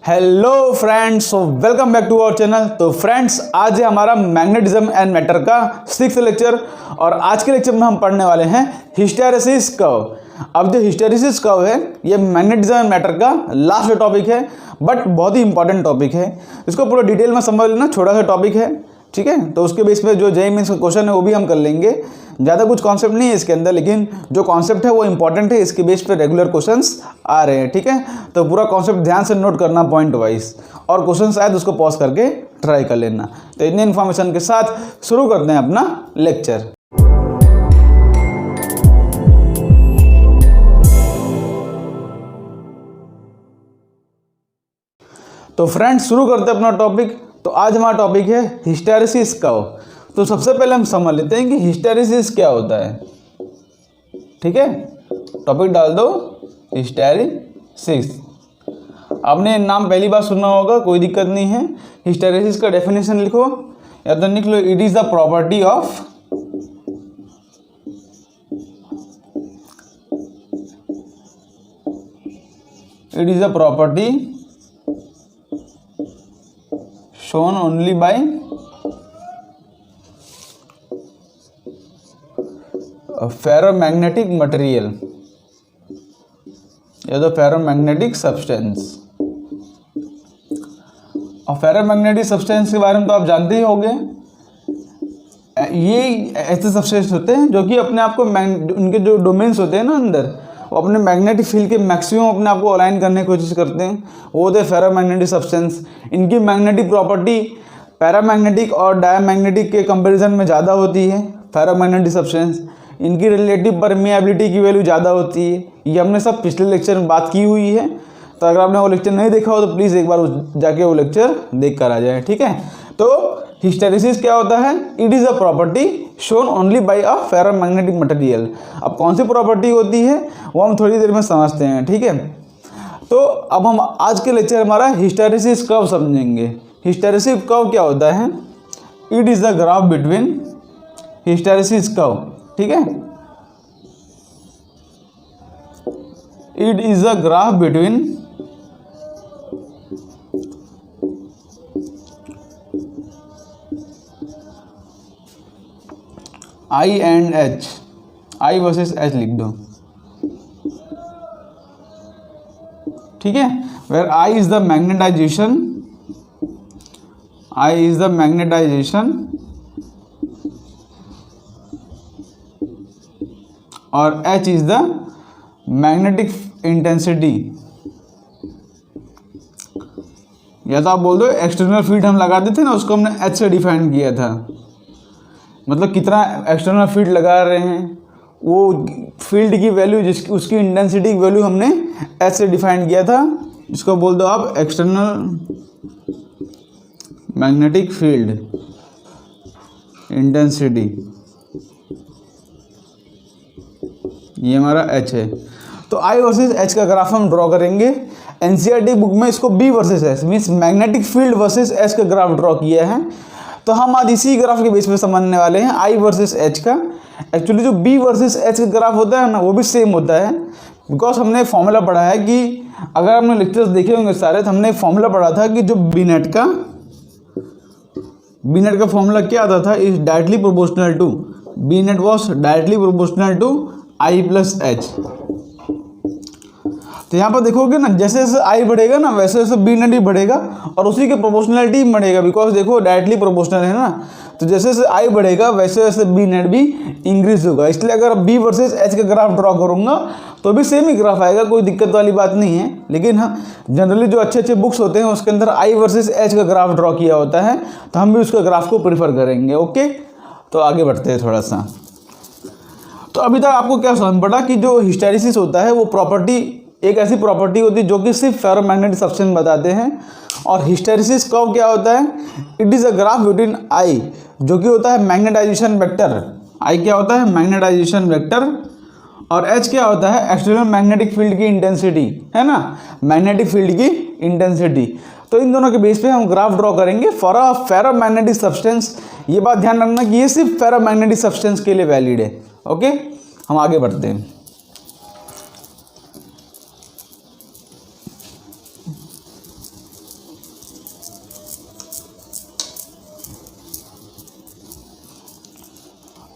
Hello friends, welcome back to our channel. तो friends, आज है हमारा मैग्नेटिज्म एंड मैटर का 6th लेक्चर और आज के लेक्चर में हम पढ़ने वाले हैं हिस्टैरिसीस कर्व। अब जो हिस्टैरिसीस कर्व है ये मैग्नेटिज्म एंड मैटर का लास्ट टॉपिक है, बट बहुत ही इंपॉर्टेंट टॉपिक है। इसको पूरा डिटेल में समझ लेना, छोटा सा टॉपिक है, ठीक है। तो उसके बेस पे जो जेईई मेंस का क्वेश्चन है वो भी हम कर लेंगे। ज़्यादा कुछ कॉन्सेप्ट नहीं है इसके अंदर, लेकिन जो कॉन्सेप्ट है वो इंपॉर्टेंट है, इसके बेस पे रेगुलर क्वेश्चंस आ रहे हैं, ठीक है। तो पूरा कॉन्सेप्ट ध्यान से नोट करना पॉइंट वाइज, और क्वेश्चंस आए तो उसको पॉज करके ट्राई कर लेना। तो इतनी इन्फॉर्मेशन के साथ शुरू करते हैं अपना लेक्चर। तो फ्रेंड्स, शुरू करते हैं अपना टॉपिक। तो आज हमारा टॉपिक है हिस्टैरिसीस कर्व। तो सबसे पहले हम समझ लेते हैं कि हिस्टैरिसीस क्या होता है, ठीक है। टॉपिक डाल दो हिस्टैरिसीस। आपने नाम पहली बार सुना होगा, कोई दिक्कत नहीं है। हिस्टैरिसीस का डेफिनेशन लिखो या तो लिख लो, it is the property of shown only by a ferromagnetic material या तो ferromagnetic substance। और ferromagnetic substance के बारे में तो आप जानते ही होंगे। ये ऐसे सब्सटेंस होते हैं जो कि अपने आप को उनके जो डोमेन्स होते हैं ना अंदर, वो अपने मैग्नेटिक फील्ड के मैक्सिमम अपने आप को अलाइन करने की कोशिश करते हैं, वो होते हैं फेरोमैग्नेटिक सब्सटेंस। इनकी मैग्नेटिक प्रॉपर्टी पैरामैग्नेटिक और डायमैग्नेटिक के कंपैरिजन में ज़्यादा होती है। फेरोमैग्नेटिक सब्सटेंस, इनकी रिलेटिव परमिएबिलिटी की वैल्यू ज़्यादा होती है। ये हमने सब पिछले लेक्चर में बात की हुई है। तो अगर आपने वो लेक्चर नहीं देखा हो तो प्लीज़ एक बार जाके वो लेक्चर देख कर आ जाए, ठीक है। तो हिस्टैरिसीस क्या होता है? It is a property shown only by a ferromagnetic material. अब कौन सी प्रॉपर्टी होती है वो हम थोड़ी देर में समझते हैं, ठीक है। तो अब हम आज के लेक्चर हमारा हिस्टैरिसीस कर्व समझेंगे। हिस्टैरिसीस कर्व क्या होता है? It is the graph between hysteresis curve, ठीक है। It is the graph between I and H, I versus H लिख दो, ठीक है। Where I is the magnetization, I is the magnetization और H is the magnetic intensity. या तो आप बोल दो एक्सटर्नल फील्ड हम लगाते थे ना, उसको हमने H से डिफाइन किया था। मतलब कितना एक्सटर्नल फील्ड लगा रहे हैं, वो फील्ड की वैल्यू उसकी इंटेंसिटी की वैल्यू हमने एच से डिफाइन किया था। इसको बोल दो आप एक्सटर्नल मैग्नेटिक फील्ड इंटेंसिटी, ये हमारा एच है। तो आई वर्सेस एच का ग्राफ हम ड्रॉ करेंगे। एनसीईआरटी बुक में इसको B versus H means magnetic field versus H का ग्राफ ड्रॉ किया है। तो हम आज इसी ग्राफ के बेस पे समझने वाले हैं आई वर्सेस एच का। एक्चुअली जो बी वर्सेस एच का ग्राफ होता है ना, वो भी सेम होता है, बिकॉज हमने फॉर्मूला पढ़ा है कि अगर हमने लेक्चर्स देखे होंगे सारे, तो हमने फॉर्मूला पढ़ा था कि जो बी नेट का फॉर्मूला क्या आता था? Is directly proportional to, B net was directly proportional to I plus H. तो यहाँ पर देखोगे ना, जैसे जैसे आई बढ़ेगा ना वैसे वैसे बी नेट भी बढ़ेगा और उसी के प्रोपोर्शनलिटी बढ़ेगा, बिकॉज देखो डायरेक्टली प्रोपोर्शनल है ना। तो जैसे जैसे आई बढ़ेगा वैसे वैसे बी नेट भी इंक्रीज होगा। इसलिए अगर बी वर्सेस एच का ग्राफ ड्रॉ करूँगा तो भी सेम ही ग्राफ आएगा, कोई दिक्कत वाली बात नहीं है। लेकिन हाँ, जनरली जो अच्छे अच्छे बुक्स होते हैं उसके अंदर आई वर्सेस एच का ग्राफ ड्रॉ किया होता है, तो हम भी उसका ग्राफ को प्रीफर करेंगे, ओके। तो आगे बढ़ते हैं थोड़ा सा। तो अभी तक आपको क्या समझ पड़ा कि जो हिस्टैरिसीस होता है वो प्रॉपर्टी, एक ऐसी प्रॉपर्टी होती है जो कि सिर्फ फेरोमैग्नेटिक सब्सटेंस बताते हैं। और हिस्टैरिसीस कर्व क्या होता है? It is a graph between आई, जो कि होता है मैग्नेटाइजेशन वेक्टर। आई क्या होता है? Magnetisation vector. और एच क्या होता है? एक्सटर्नल मैग्नेटिक फील्ड की इंटेंसिटी, है ना, मैग्नेटिक फील्ड की इंटेंसिटी। तो इन दोनों के बेस पे हम ग्राफ ड्रॉ करेंगे फॉर अ फेरोमैग्नेटिक सब्सटेंस। ये बात ध्यान रखना कि ये सिर्फ फेरोमैग्नेटिक सब्सटेंस के लिए वैलिड है, ओके। हम आगे बढ़ते हैं।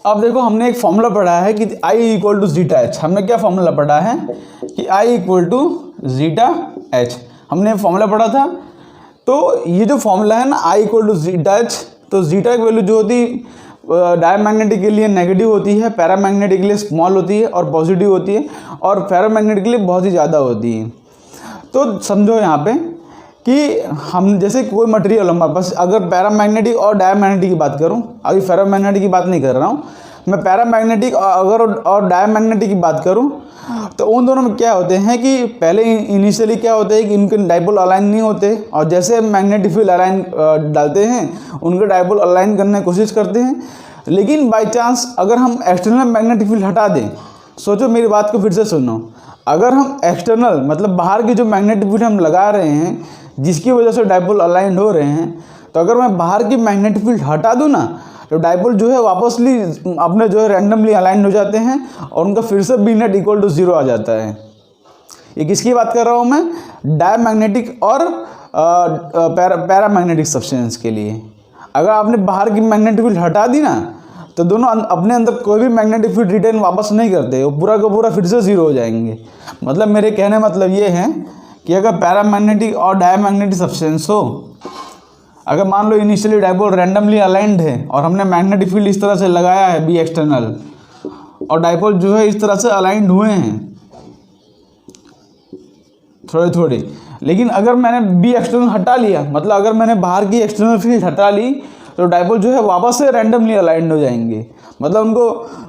अब देखो हमने एक फॉर्मूला पढ़ा है कि I equal to zeta H. हमने क्या फॉर्मूला पढ़ा है कि I equal to zeta H, हमने फॉर्मूला पढ़ा था। तो ये जो फॉर्मूला है ना I equal to zeta H, तो जीटा की वैल्यू जो होती डायमैग्नेटिक के लिए नेगेटिव होती है, पैरामैग्नेटिक के लिए स्मॉल होती है और पॉजिटिव होती है, और फेरोमैग्नेटिक के लिए बहुत ही ज़्यादा होती है। तो समझो यहाँ पे कि हम जैसे कोई मटेरियल हमारे पास, अगर पैरामैग्नेटिक और डायमैग्नेटिक की बात करूँ, अभी फेरोमैग्नेटिक की बात नहीं कर रहा हूँ मैं, पैरामैग्नेटिक अगर और डायमैग्नेटिक की बात करूँ, तो उन दोनों में क्या होते हैं कि पहले इनिशियली क्या होते हैं कि इनके डाइपोल अलाइन नहीं होते, और जैसे मैग्नेटिक फील्ड अलाइन डालते हैं उनके डाइपोल अलाइन करने की कोशिश करते हैं। लेकिन बाय चांस अगर हम एक्सटर्नल मैग्नेटिक फील्ड हटा दें, सोचो मेरी बात को फिर से सुनो, अगर हम एक्सटर्नल मतलब बाहर की जो मैग्नेटिक फील्ड हम लगा रहे हैं जिसकी वजह से डाइपोल अलाइन हो रहे हैं, तो अगर मैं बाहर की मैग्नेटिक फील्ड हटा दूँ ना, तो डाइपोल जो है वापसली अपने जो है रैंडमली अलाइन हो जाते हैं और उनका फिर से B net equal to zero आ जाता है। ये किसकी बात कर रहा हूँ मैं, डायमैग्नेटिक और पैरामैग्नेटिक सब्सटेंस के लिए। अगर आपने बाहर की मैग्नेटिक फील्ड हटा दी ना, तो दोनों अपने अंदर कोई भी मैग्नेटिक फील्ड रिटेन वापस नहीं करते, वो पूरा का पूरा फिर से जीरो हो जाएंगे। मतलब मेरे कहने मतलब ये है कि अगर पैरामैग्नेटिक और डायमैग्नेटिक सब्सटेंस हो, अगर मान लो इनिशियली डाइपोल रैंडमली अलाइंड है और हमने मैग्नेटिक फील्ड इस तरह से लगाया है बी एक्सटर्नल, और डाइपोल जो है इस तरह से अलाइंड हुए हैं थोड़े थोड़े, लेकिन अगर मैंने बी एक्सटर्नल हटा लिया, मतलब अगर मैंने बाहर की एक्सटर्नल फील्ड हटा ली, तो डाइपोल जो है वापस से रैंडमली अलाइंड हो जाएंगे। मतलब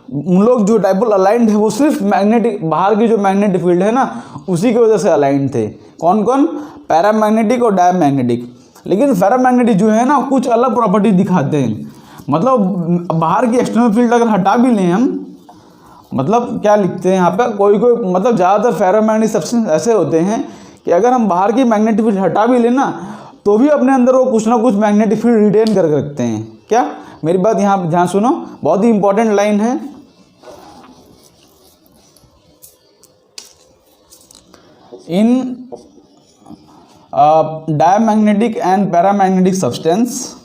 उन लोग जो डाइपोल अलाइंड है वो सिर्फ मैग्नेटिक, बाहर की जो मैग्नेटिक फील्ड है ना उसी की वजह से अलाइंड थे। कौन कौन, पैरामैग्नेटिक और डायमैग्नेटिक। लेकिन फेरोमैग्नेटिक जो है ना कुछ अलग प्रॉपर्टी दिखाते हैं। मतलब बाहर की एक्सटर्नल फील्ड अगर हटा भी लें हम, मतलब क्या लिखते हैं यहाँ पे, कोई मतलब ज़्यादातर फेरोमैग्नेटिक सब्सटेंस ऐसे होते हैं कि अगर हम बाहर की मैग्नेटिक फील्ड हटा भी लें ना, तो भी अपने अंदर वो कुछ ना कुछ मैग्नेटिक फील्ड रिटेन करके रखते हैं। क्या, मेरी बात यहाँ ध्यान सुनो, बहुत ही इंपॉर्टेंट लाइन है। In diamagnetic and paramagnetic substance,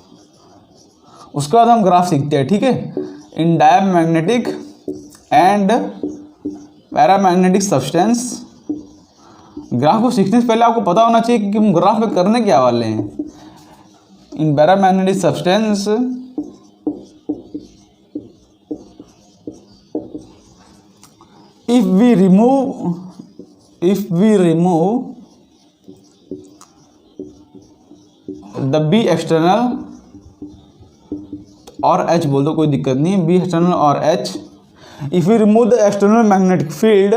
उसके बाद हम ग्राफ सीखते हैं, ठीक है। In diamagnetic and paramagnetic substance, graph को सीखने से पहले आपको पता होना चाहिए कि हम ग्राफ में करने क्या वाले हैं। In paramagnetic substance if we remove the B external और एच बोल दो, कोई दिक्कत नहीं है, बी एक्सटर्नल और H, if we remove the external magnetic field,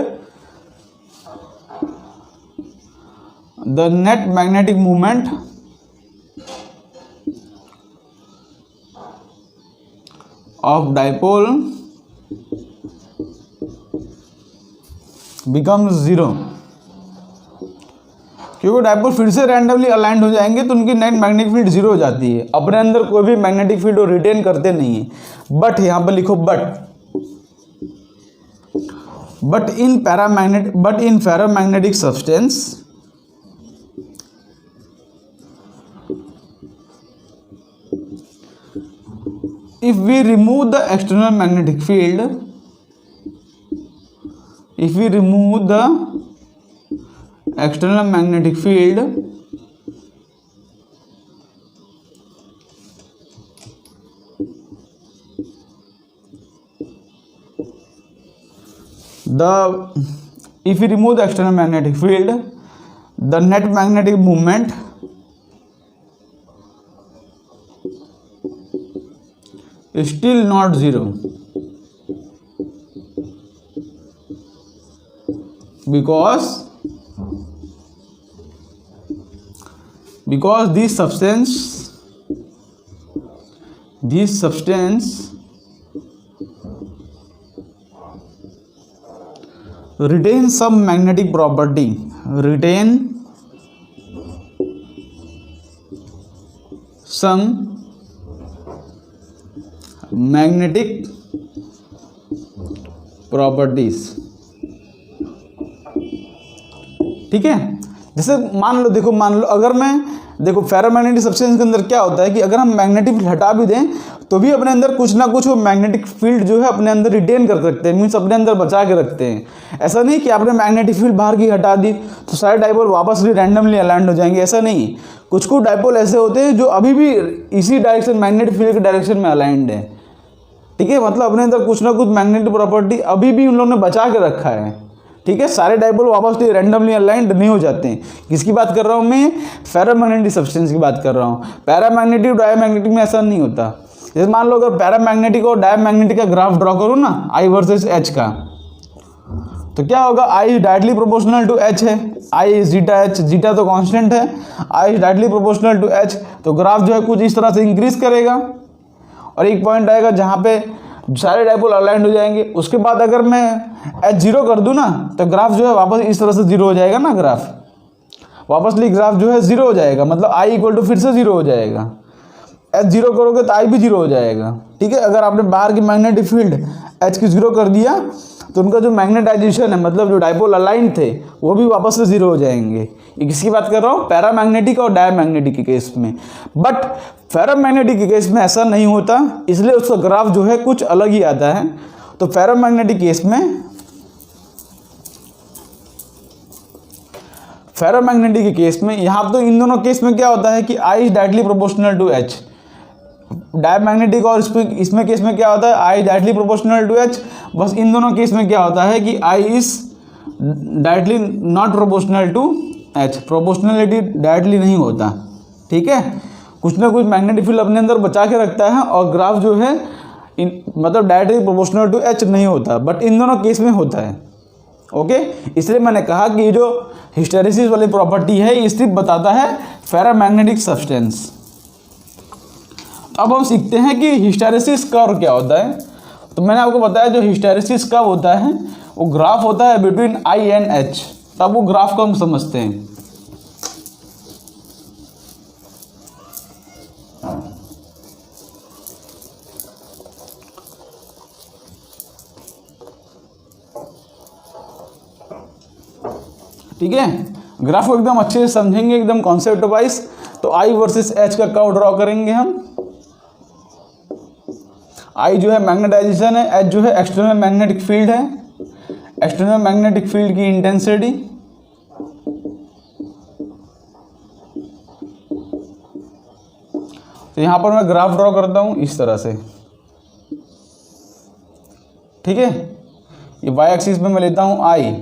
the net magnetic movement of dipole becomes zero. क्योंकि डाइपोल फिर से रैंडमली अलाइंड हो जाएंगे तो उनकी नेट मैग्नेटिक फील्ड जीरो हो जाती है, अपने अंदर कोई भी मैग्नेटिक फील्ड वो रिटेन करते नहीं है। बट यहाँ पर लिखो but in ferromagnetic substance if we remove the external magnetic field, if we remove the external magnetic field, if we remove the external magnetic field, the net magnetic movement is still not zero, because this substance retain some magnetic property, retain some magnetic properties, ठीक है। जैसे मान लो, देखो मान लो अगर मैं, देखो ferromagnetic substance के अंदर क्या होता है कि अगर हम मैग्नेटिक फील्ड हटा भी दें तो भी अपने अंदर कुछ ना कुछ वो मैग्नेटिक फील्ड जो है अपने अंदर रिटेन कर सकते हैं, मीन्स अपने अंदर बचा के रखते हैं। ऐसा नहीं कि आपने मैग्नेटिक फील्ड बाहर की हटा दी तो सारे डाइपोल वापस भी रैंडमली अलाइंड हो जाएंगे, ऐसा नहीं। कुछ कुछ डाइपोल ऐसे होते हैं जो अभी भी इसी डायरेक्शन, मैग्नेटिक फील्ड के डायरेक्शन में अलाइंड है, ठीक है। मतलब अपने अंदर कुछ ना कुछ मैग्नेटिक प्रॉपर्टी अभी भी उन लोगों ने बचा के रखा है, ठीक है। सारे डाइपोल वापस रैंडमली अलाइंड नहीं हो जाते हैं। किसकी बात कर रहा हूँ मैं? फेरोमैग्नेटिक सब्सटेंस की बात कर रहा हूँ। पैरामैग्नेटिक डायमैग्नेटिक में ऐसा नहीं होता। जैसे मान लो अगर पैरामैग्नेटिक और डायमैग्नेटिक का ग्राफ ड्रॉ करूँ ना, आई वर्सेस एच का, तो क्या होगा? I directly proportional to H है, आई जीटा एच, जीटा तो कांस्टेंट है, I directly proportional to H, तो ग्राफ जो है कुछ इस तरह से इंक्रीज करेगा और एक पॉइंट आएगा जहाँ पे सारे डाइपोल अलाइंड हो जाएंगे। उसके बाद अगर मैं एच जीरो कर दूँ ना तो ग्राफ जो है वापस इस तरह से जीरो हो जाएगा ना, ग्राफ वापसली ग्राफ जो है जीरो हो जाएगा, मतलब आई इक्वल टू फिर से जीरो हो जाएगा। एच जीरो करोगे तो आई भी जीरो हो जाएगा, ठीक है। अगर आपने बाहर की मैग्नेटिक फील्ड एच की जीरो कर दिया तो उनका जो मैग्नेटाइजेशन है, मतलब जो डाइपोल अलाइन थे, वो भी वापस से जीरो हो जाएंगे। ये किसकी बात कर रहा हूँ? पैरामैग्नेटिक और डायमैग्नेटिक के केस में। बट फेरोमैग्नेटिक के केस में ऐसा नहीं होता, इसलिए उसका ग्राफ जो है कुछ अलग ही आता है। तो फेरोमैग्नेटिक केस में, फेरोमैग्नेटिक के केस में यहाँ तो इन दोनों केस में क्या होता है कि I is directly proportional to H. Diamagnetic और इसमें केस में क्या होता है? I directly proportional to H. बस इन दोनों केस में क्या होता है कि I is directly not proportional to H. Proportionality directly नहीं होता, ठीक है। कुछ ना कुछ मैग्नेटिक फील्ड अपने अंदर बचा के रखता है और ग्राफ जो है मतलब डायरेक्टली प्रोपोर्शनल टू एच नहीं होता, बट इन दोनों केस में होता है, ओके। इसलिए मैंने कहा कि ये जो हिस्टेरेसिस वाली प्रॉपर्टी है ये सिर्फ बताता है फेरोमैग्नेटिक सब्सटेंस। अब हम सीखते हैं कि हिस्टेरेसिस कर्व क्या होता है। तो मैंने आपको बताया जो हिस्टेरेसिस कर्व होता है वो ग्राफ होता है बिटवीन आई एंड एच। तब वो ग्राफ को हम समझते हैं। ठीक है, ग्राफ को एकदम अच्छे से समझेंगे, एकदम कॉन्सेप्ट वाइज। तो आई वर्सेस एच का कर्व ड्रॉ करेंगे हम। आई जो है मैग्नेटाइजेशन है, एच जो है एक्सटर्नल मैग्नेटिक फील्ड है, एक्सटर्नल मैग्नेटिक फील्ड की इंटेंसिटी, तो यहां पर मैं ग्राफ ड्रॉ करता हूं इस तरह से, ठीक है। ये वाई एक्सिस पे मैं लेता हूं आई,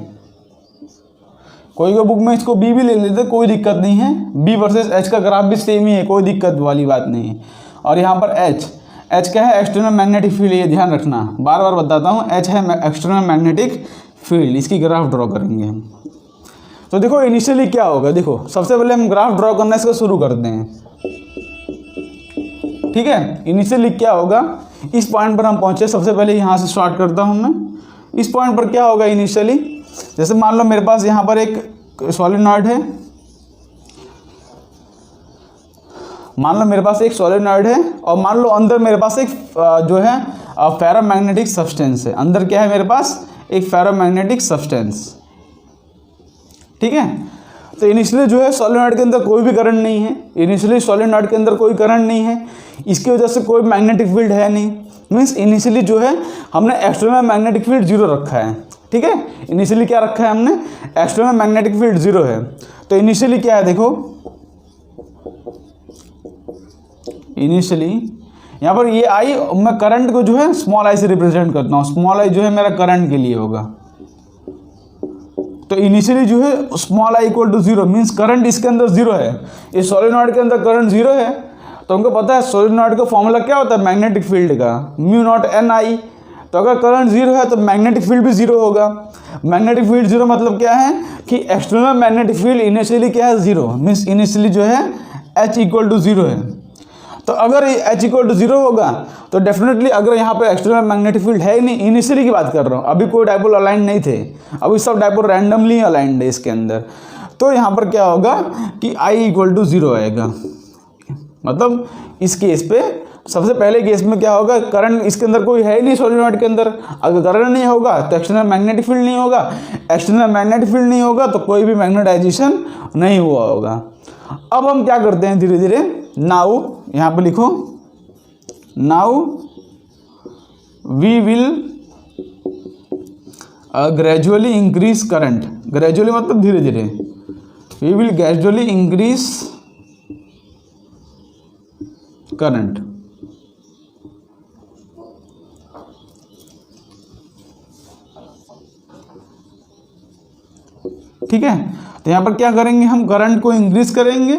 कोई बुक में इसको बी भी ले लेते, कोई दिक्कत नहीं है। बी वर्सेस एच का ग्राफ भी सेम ही है, कोई दिक्कत वाली बात नहीं है। और यहाँ पर एच, एच क्या है? एक्सटर्नल मैग्नेटिक फील्ड, ये ध्यान रखना, बार बार बताता हूँ, एच है एक्सटर्नल मैग्नेटिक फील्ड। इसकी ग्राफ ड्रॉ करेंगे हम। तो देखो इनिशियली क्या होगा, देखो सबसे पहले हम ग्राफ ड्रॉ करना इसका शुरू करते हैं, ठीक है। इनिशियली क्या होगा, इस पॉइंट पर हम पहुँचे, सबसे पहले यहाँ से स्टार्ट करता हूँ मैं। इस पॉइंट पर क्या होगा इनिशियली, जैसे मान लो मेरे पास यहाँ पर एक सॉलिनॉइड है, मान लो मेरे पास एक सॉलिनॉइड है और मान लो अंदर मेरे पास एक जो है फेरोमैग्नेटिक सब्सटेंस है। अंदर क्या है मेरे पास? एक फेरोमैग्नेटिक सब्सटेंस, ठीक है। तो इनिशियली जो है सॉलिनॉइड के अंदर कोई भी करंट नहीं है, इनिशियली सॉलिनॉइड के अंदर कोई करंट नहीं है, इसकी वजह से कोई मैग्नेटिक फील्ड है नहीं। मीन्स इनिशियली जो है हमने एक्सटर्नल मैग्नेटिक फील्ड जीरो रखा है, ठीक है। इनिशियली क्या रखा है हमने? एक्सटर्नल मैग्नेटिक फील्ड जीरो है। तो इनिशियली क्या है, देखो इनिशियली यहाँ पर ये आई, मैं करंट को जो है स्मॉल आई से रिप्रेजेंट करता हूँ। स्मॉल आई जो है मेरा करंट के लिए होगा। तो इनिशियली जो है small I equal to zero, means current इसके अंदर जीरो है। इस सॉलिनॉइड के अंदर करंट जीरो है, तो हमको पता है सॉलिनॉइड का फॉर्मूला क्या होता है मैग्नेटिक फील्ड का, म्यू नॉट एन आई। तो अगर करंट जीरो है तो मैग्नेटिक फील्ड भी जीरो होगा। मैग्नेटिक फील्ड जीरो मतलब क्या है कि एक्सटर्नल मैग्नेटिक फील्ड इनिशियली क्या है? जीरो। मीन्स इनिशियली जो है एच इक्वल टू जीरो है। तो अगर एच इक्वल टू जीरो होगा तो डेफिनेटली, अगर यहाँ पे एक्सटर्नल मैग्नेटिक फील्ड है ही नहीं, इनिशियली की बात कर रहा हूँ, अभी कोई डाइपोल अलाइन नहीं थे, अभी सब डाइपोल रैंडमली अलाइंड है इसके अंदर, तो यहाँ पर क्या होगा कि आई इक्वल टू जीरो आएगा। मतलब इस केस पे सबसे पहले केस में क्या होगा, करंट इसके अंदर कोई है ही नहीं सोलेनॉइड के अंदर। अगर करंट नहीं होगा तो एक्सटर्नल मैग्नेटिक फील्ड नहीं होगा, एक्सटर्नल मैग्नेटिक फील्ड नहीं होगा तो कोई भी मैग्नेटाइजेशन नहीं हुआ होगा। अब हम क्या करते हैं धीरे धीरे, नाउ यहाँ पे लिखो, now we will gradually increase current. Gradually मतलब धीरे धीरे, we will gradually increase current. ठीक है, तो यहाँ पर क्या करेंगे, हम करंट को इंक्रीज करेंगे,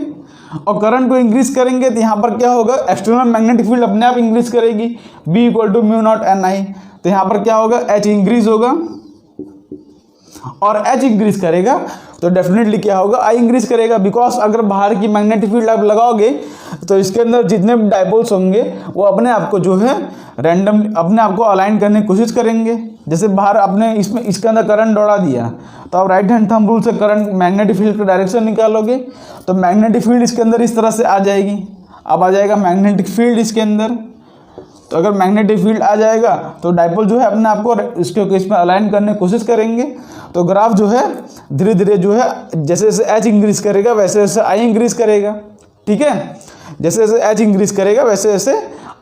और करंट को इंक्रीज करेंगे तो यहाँ पर क्या होगा, एक्सटर्नल मैग्नेटिक फील्ड अपने आप इंक्रीज करेगी, B equal to mu not n I. तो यहाँ पर क्या होगा, H इंक्रीज होगा, और H इंक्रीज करेगा तो डेफिनेटली क्या होगा, I इंक्रीज करेगा। बिकॉज अगर बाहर की मैग्नेटिक फील्ड आप लगाओगे तो इसके अंदर जितने भी डाइपोल्स होंगे वो अपने आप को जो है रैंडम अपने आप को अलाइन करने की कोशिश करेंगे। जैसे बाहर आपने इसमें इसके अंदर करंट दौड़ा दिया तो आप राइट हैंड थंब रूल से करंट मैग्नेटिक फील्ड का डायरेक्शन निकालोगे तो मैग्नेटिक फील्ड इसके अंदर इस तरह से आ जाएगी। अब आ जाएगा मैग्नेटिक फील्ड इसके अंदर, तो अगर मैग्नेटिक फील्ड आ जाएगा तो डाइपोल जो है अपने आप को इसके केस में अलाइन करने की कोशिश करेंगे। तो ग्राफ जो है धीरे धीरे जो है जैसे जैसे H इंक्रीज करेगा वैसे वैसे I इंक्रीज करेगा। ठीक है, जैसे जैसे H इंक्रीज करेगा वैसे वैसे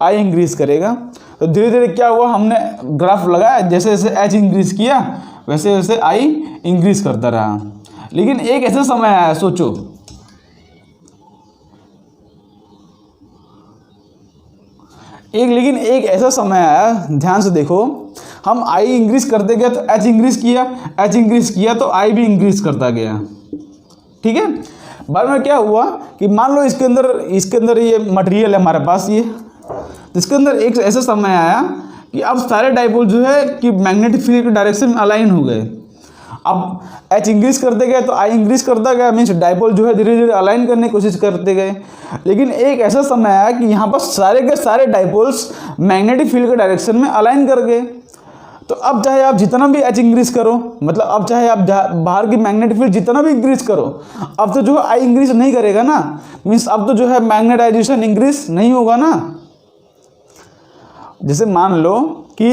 I इंक्रीज करेगा। तो धीरे धीरे क्या हुआ, हमने ग्राफ लगाया, जैसे जैसे H इंक्रीज किया वैसे वैसे I इंक्रीज करता रहा। लेकिन एक ऐसा समय आया, सोचो, लेकिन एक ऐसा समय आया, ध्यान से देखो, हम I इंक्रीज करते गए तो H इंक्रीज किया, H इंक्रीज किया तो I भी इंक्रीज करता गया। ठीक है, बाद में क्या हुआ कि मान लो इसके अंदर ये मटेरियल है हमारे पास ये, तो इसके अंदर एक ऐसा समय आया कि अब सारे डाइपोल जो है कि मैग्नेटिक फील्ड के डायरेक्शन में अलाइन हो गए। अब H इंक्रीज करते गए तो I इंक्रीज करता गया, मीन्स डाइपोल जो है धीरे धीरे अलाइन करने की कोशिश करते गए। लेकिन एक ऐसा समय आया कि यहाँ पर सारे के सारे डाइपोल्स मैग्नेटिक फील्ड के डायरेक्शन में अलाइन कर गए। तो अब चाहे आप जितना भी H इंक्रीज करो, मतलब अब चाहे आप बाहर की मैग्नेटिक फील्ड जितना भी इंक्रीज करो, अब तो जो है I इंक्रीज नहीं करेगा ना, मीन्स अब तो जो है मैग्नेटाइजेशन इंक्रीज नहीं होगा ना। जैसे मान लो कि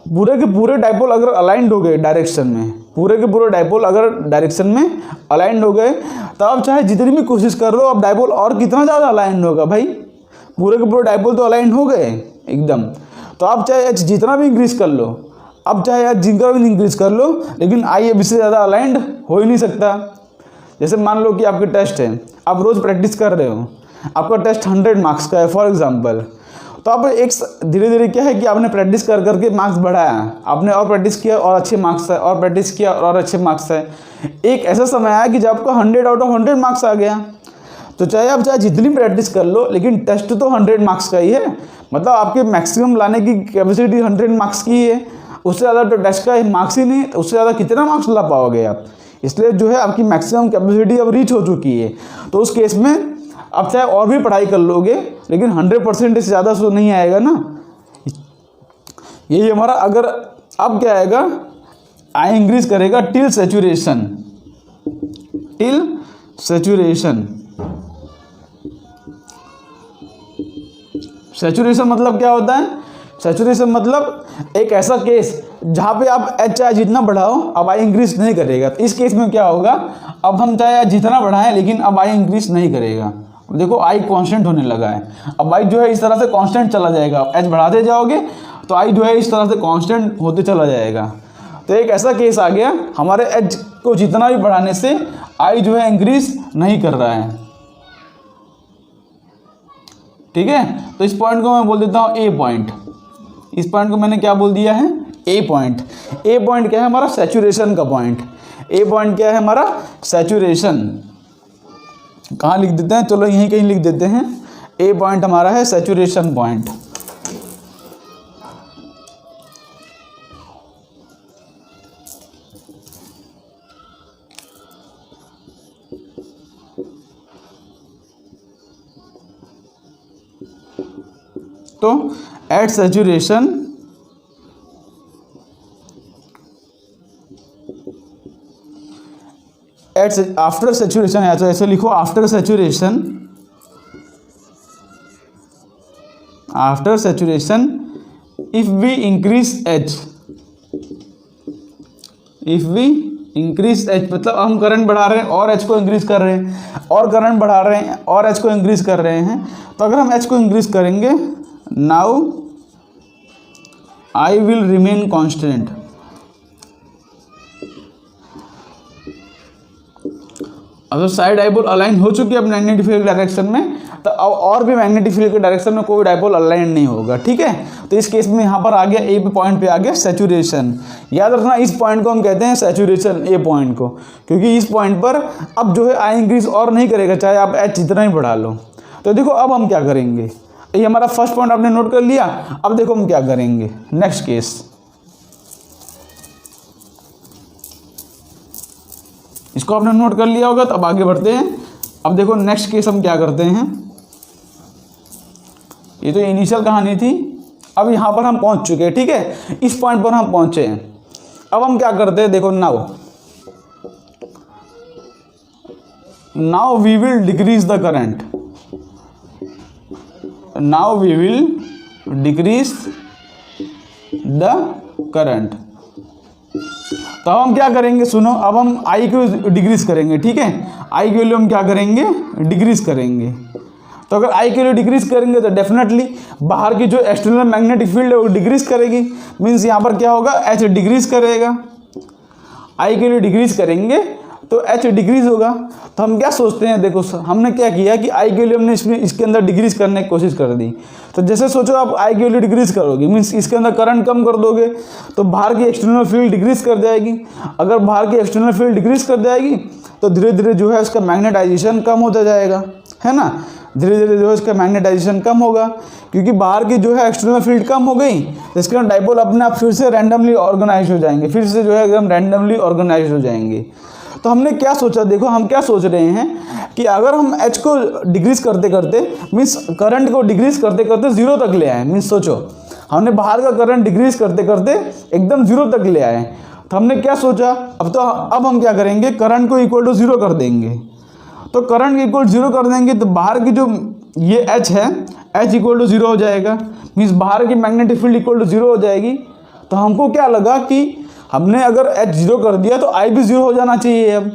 पूरे के पूरे डाइपोल अगर अलाइंड हो गए डायरेक्शन में, पूरे के पूरे डाइपोल अगर डायरेक्शन में अलाइंड हो गए तो अब चाहे जितनी भी कोशिश कर लो, अब डाइपोल और कितना ज़्यादा अलाइंड होगा भाई, पूरे के पूरे डाइपोल तो अलाइंड हो गए एकदम। तो अब चाहे H जितना भी इंक्रीज कर लो, अब चाहे H जितना भी इंक्रीज कर लो, लेकिन I अब इससे ज़्यादा अलाइंड हो ही नहीं सकता। जैसे मान लो कि आपके टेस्ट है, आप रोज़ प्रैक्टिस कर रहे हो, आपका टेस्ट 100 मार्क्स का है फॉर एग्जांपल, तो आप एक धीरे धीरे क्या है कि आपने प्रैक्टिस कर करके मार्क्स बढ़ाया, आपने और प्रैक्टिस किया और अच्छे मार्क्स है, और प्रैक्टिस किया और अच्छे मार्क्स है। एक ऐसा समय आया कि जब आपका 100 आउट ऑफ 100 मार्क्स आ गया। तो चाहे आप जितनी प्रैक्टिस कर लो, लेकिन टेस्ट तो 100 मार्क्स का ही है, मतलब आपके मैक्सिमम लाने की कैपेसिटी 100 मार्क्स की है, उससे ज़्यादा तो टेस्ट का मार्क्स ही नहीं, तो उससे ज़्यादा कितना मार्क्स ला पाओगे आप। इसलिए जो है आपकी मैक्सिमम कैपेसिटी अब रीच हो चुकी है। तो उस केस में अब चाहे और भी पढ़ाई कर लोगे, लेकिन 100% से ज़्यादा तो नहीं आएगा ना। यही हमारा, अगर अब क्या आएगा, I इंक्रीज करेगा till saturation, till saturation. Saturation मतलब क्या होता है, सैचुरेशन मतलब एक ऐसा केस जहाँ पे आप H चाहे जितना बढ़ाओ अब I इंक्रीज नहीं करेगा। तो इस केस में क्या होगा, अब हम चाहे जितना बढ़ाएं लेकिन अब I इंक्रीज नहीं करेगा। देखो I कांस्टेंट होने लगा है, अब I जो है इस तरह से कांस्टेंट चला जाएगा। H बढ़ाते जाओगे तो I जो है इस तरह से कांस्टेंट होते चला जाएगा। तो एक ऐसा केस आ गया, हमारे H को जितना भी बढ़ाने से I जो है इंक्रीज नहीं कर रहा है। ठीक है, तो इस पॉइंट को मैं बोल देता हूँ A पॉइंट। इस पॉइंट को मैंने क्या बोल दिया है, A पॉइंट। A पॉइंट क्या है हमारा, सैचुरेशन का पॉइंट। A पॉइंट क्या है हमारा, सैचुरेशन। कहाँ लिख देते हैं, चलो यहीं कहीं लिख देते हैं। A पॉइंट हमारा है सैचुरेशन पॉइंट। तो एट सैचुरेशन आफ्टर सैचुरेशन, या तो ऐसे लिखो, after saturation after saturation if we increase H, if we increase H मतलब हम करंट बढ़ा रहे हैं और एच को इंक्रीज कर रहे हैं, और करंट बढ़ा रहे हैं और एच को इंक्रीज कर रहे हैं। तो अगर हम एच को इंक्रीज करेंगे, now I will remain constant. अगर साइड डाइपोल अलाइन हो चुकी है अब मैग्नेटिक फील्ड के डायरेक्शन में, तो अब और भी मैग्नेटिक फील्ड के डायरेक्शन में कोई डाइपोल अलाइन नहीं होगा। ठीक है, तो इस केस में यहाँ पर आ गया ए पॉइंट पे आ गया सैचुरेशन। याद रखना इस पॉइंट को हम कहते हैं सैचुरेशन, ए पॉइंट को, क्योंकि इस पॉइंट पर अब जो है आई इंक्रीज और नहीं करेगा चाहे आप एच जितना ही बढ़ा लो। तो देखो अब हम क्या करेंगे, ये हमारा फर्स्ट पॉइंट आपने नोट कर लिया। अब देखो हम क्या करेंगे नेक्स्ट केस, इसको आपने नोट कर लिया होगा। तो अब आगे बढ़ते हैं। अब देखो नेक्स्ट केस हम क्या करते हैं, ये तो इनिशियल कहानी थी, अब यहाँ पर हम पहुँच चुके हैं। ठीक है, इस पॉइंट पर हम पहुँचे हैं। अब हम क्या करते हैं, देखो now we will decrease the current, now we will decrease the current. तो अब हम क्या करेंगे, सुनो, अब हम आई को डिक्रीज करेंगे। ठीक है, आई की वैल्यू हम क्या करेंगे, डिक्रीज करेंगे। तो अगर आई की वैल्यू डिक्रीज करेंगे तो डेफिनेटली बाहर की जो एक्सटर्नल मैग्नेटिक फील्ड है वो डिक्रीज करेगी। मीन्स यहाँ पर क्या होगा, एच डिक्रीज करेगा। आई की वैल्यू डिक्रीज करेंगे तो एच डिक्रीज होगा। तो हम क्या सोचते हैं, देखो हमने क्या किया कि आई की वैल्यू हमने इसके अंदर डिक्रीज करने की कोशिश कर दी। तो जैसे सोचो आप आई की वैल्यू डिक्रीज करोगे, मीन्स इसके अंदर करंट कम कर दोगे तो बाहर की एक्सटर्नल फील्ड डिक्रीज कर जाएगी। अगर बाहर की एक्सटर्नल फील्ड डिक्रीज कर जाएगी तो धीरे धीरे जो है उसका मैग्नेटाइजेशन कम होता जाएगा, है ना। धीरे धीरे जो है उसका मैग्नेटाइजेशन कम होगा, क्योंकि बाहर की जो है एक्सटर्नल फील्ड कम हो गई तो इसके अंदर डाइपोल अपने आप फिर से रैंडमली ऑर्गेनाइज हो जाएंगे, फिर से जो है एकदम रैंडमली ऑर्गेनाइज हो जाएंगे। तो हमने क्या सोचा, देखो हम क्या सोच रहे हैं कि अगर हम एच को डिक्रीज करते करते मीन्स करंट को डिक्रीज करते करते जीरो तक ले आए, मीन्स सोचो हमने बाहर का करंट डिक्रीज करते करते एकदम जीरो तक ले आए। तो हमने क्या सोचा, अब हम क्या करेंगे, करंट को इक्वल टू जीरो कर देंगे। तो करंट इक्वल जीरो कर देंगे तो बाहर की जो ये एच है, एच इक्वल टू जीरो हो जाएगा, मीन्स बाहर की magnetic field equal to zero हो जाएगी। तो हमको क्या लगा कि हमने अगर एच जीरो कर दिया तो आई भी जीरो हो जाना चाहिए। अब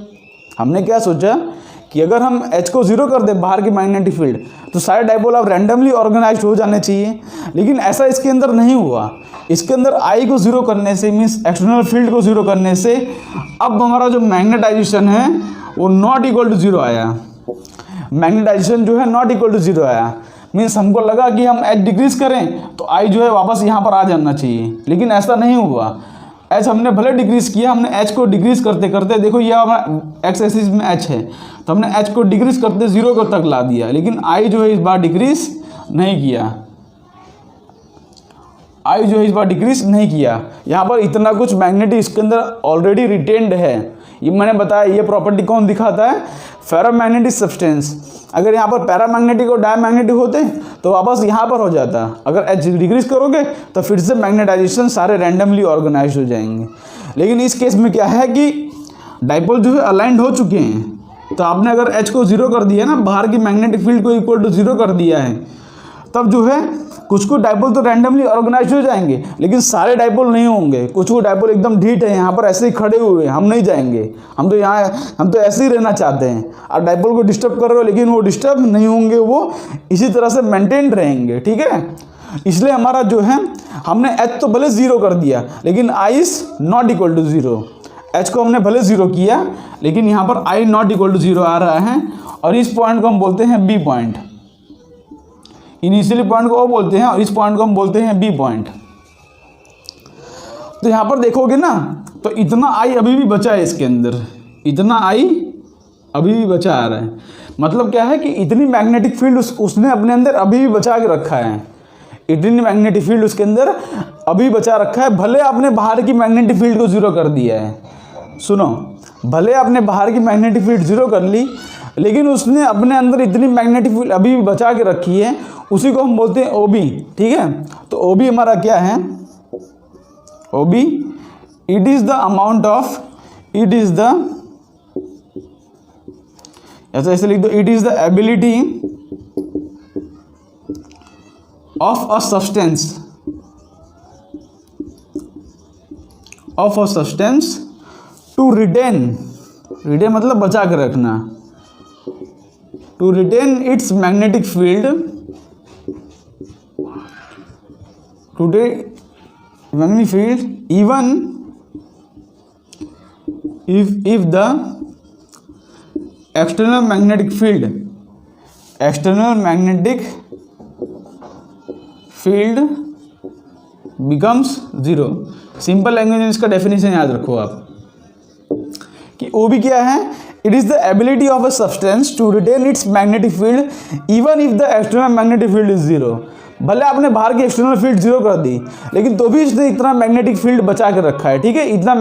हमने क्या सोचा कि अगर हम एच को जीरो कर दें बाहर की मैग्नेटिक फील्ड तो सारे डाइपोल अब रैंडमली ऑर्गेनाइज्ड हो जाने चाहिए, लेकिन ऐसा इसके अंदर नहीं हुआ। इसके अंदर आई को जीरो करने से मीन्स एक्सटर्नल फील्ड को जीरो करने से अब हमारा जो मैग्नेटाइजेशन है वो नॉट इक्वल टू जीरो आया। मैग्नेटाइजेशन जो है नॉट इक्वल टू जीरो आया, मीन्स हमको लगा कि हम एच डिक्रीज करें तो आई जो है वापस यहाँ पर आ जाना चाहिए, लेकिन ऐसा नहीं हुआ। एच हमने भले डिक्रीज किया, हमने एच को डिक्रीज करते करते, देखो ये हमारा एक्स एक्सिस में एच है तो हमने एच को डिक्रीज करते जीरो को तक ला दिया, लेकिन आई जो है इस बार डिक्रीज नहीं किया। आई जो है इस बार डिक्रीज नहीं किया। यहाँ पर इतना कुछ मैग्नेटिक इसके अंदर ऑलरेडी रिटेन्ड है। ये मैंने बताया, ये प्रॉपर्टी कौन दिखाता है, फेरोमैग्नेटिक सब्सटेंस। अगर यहाँ पर पैरामैग्नेटिक और डायमैग्नेटिक होते तो वापस यहाँ पर हो जाता। अगर एच डिक्रीज करोगे तो फिर से मैग्नेटाइजेशन सारे रैंडमली ऑर्गेनाइज हो जाएंगे। लेकिन इस केस में क्या है कि डाइपोल जो है अलाइंड हो चुके हैं, तो आपने अगर एच को जीरो कर दिया ना, बाहर की मैग्नेटिक फील्ड को इक्वल टू जीरो कर दिया है, तब जो है कुछ डाइपोल तो रैंडमली ऑर्गेनाइज हो जाएंगे, लेकिन सारे डाइपोल नहीं होंगे। कुछ डाइपोल एकदम ढीठ है, यहाँ पर ऐसे ही खड़े हुए हैं, हम नहीं जाएंगे, हम तो ऐसे ही रहना चाहते हैं। आप डाइपोल को डिस्टर्ब कर रहे हो लेकिन वो डिस्टर्ब नहीं होंगे, वो इसी तरह से मेंटेन रहेंगे। ठीक है, इसलिए हमारा जो है हमने एच तो भले जीरो कर दिया लेकिन I is not equal to zero. H को हमने भले जीरो किया लेकिन यहाँ पर I not equal to zero आ रहा है, और इस पॉइंट को हम बोलते हैं बी पॉइंट। इनिशियली पॉइंट को वो बोलते हैं और इस पॉइंट को हम बोलते हैं बी पॉइंट। तो यहाँ पर देखोगे ना तो इतना आई अभी भी बचा है इसके अंदर, इतना आई अभी भी बचा आ रहा है। मतलब क्या है कि इतनी मैग्नेटिक फील्ड उसने अपने अंदर अभी भी बचा के रखा है, इतनी मैग्नेटिक फील्ड उसके अंदर अभी बचा रखा है। भले आपने बाहर की मैग्नेटिक फील्ड को जीरो कर दिया है, सुनो, भले आपने बाहर की मैग्नेटिक फील्ड जीरो कर ली लेकिन उसने अपने अंदर इतनी मैग्नेटिक फील्ड अभी भी बचा के रखी है, उसी को हम बोलते हैं ओबी। ठीक है, तो ओबी हमारा क्या है, OB it is the amount of, it is the, ऐसे लिख दो, it is the ability of a substance to retain मतलब बचा कर रखना, to retain its magnetic field, magnetic field even if the external magnetic field becomes zero। Simple language में इसका definition याद रखो आप कि ओ बी क्या है, it is the ability of a substance to retain its magnetic field even if the external magnetic field is zero. भले आपने बाहर की एक्सटर्नल फील्ड जीरो कर दी, लेकिन तो भी इसने इतना मैग्नेटिक फील्ड बचा के रखा है, ठीक है, इतना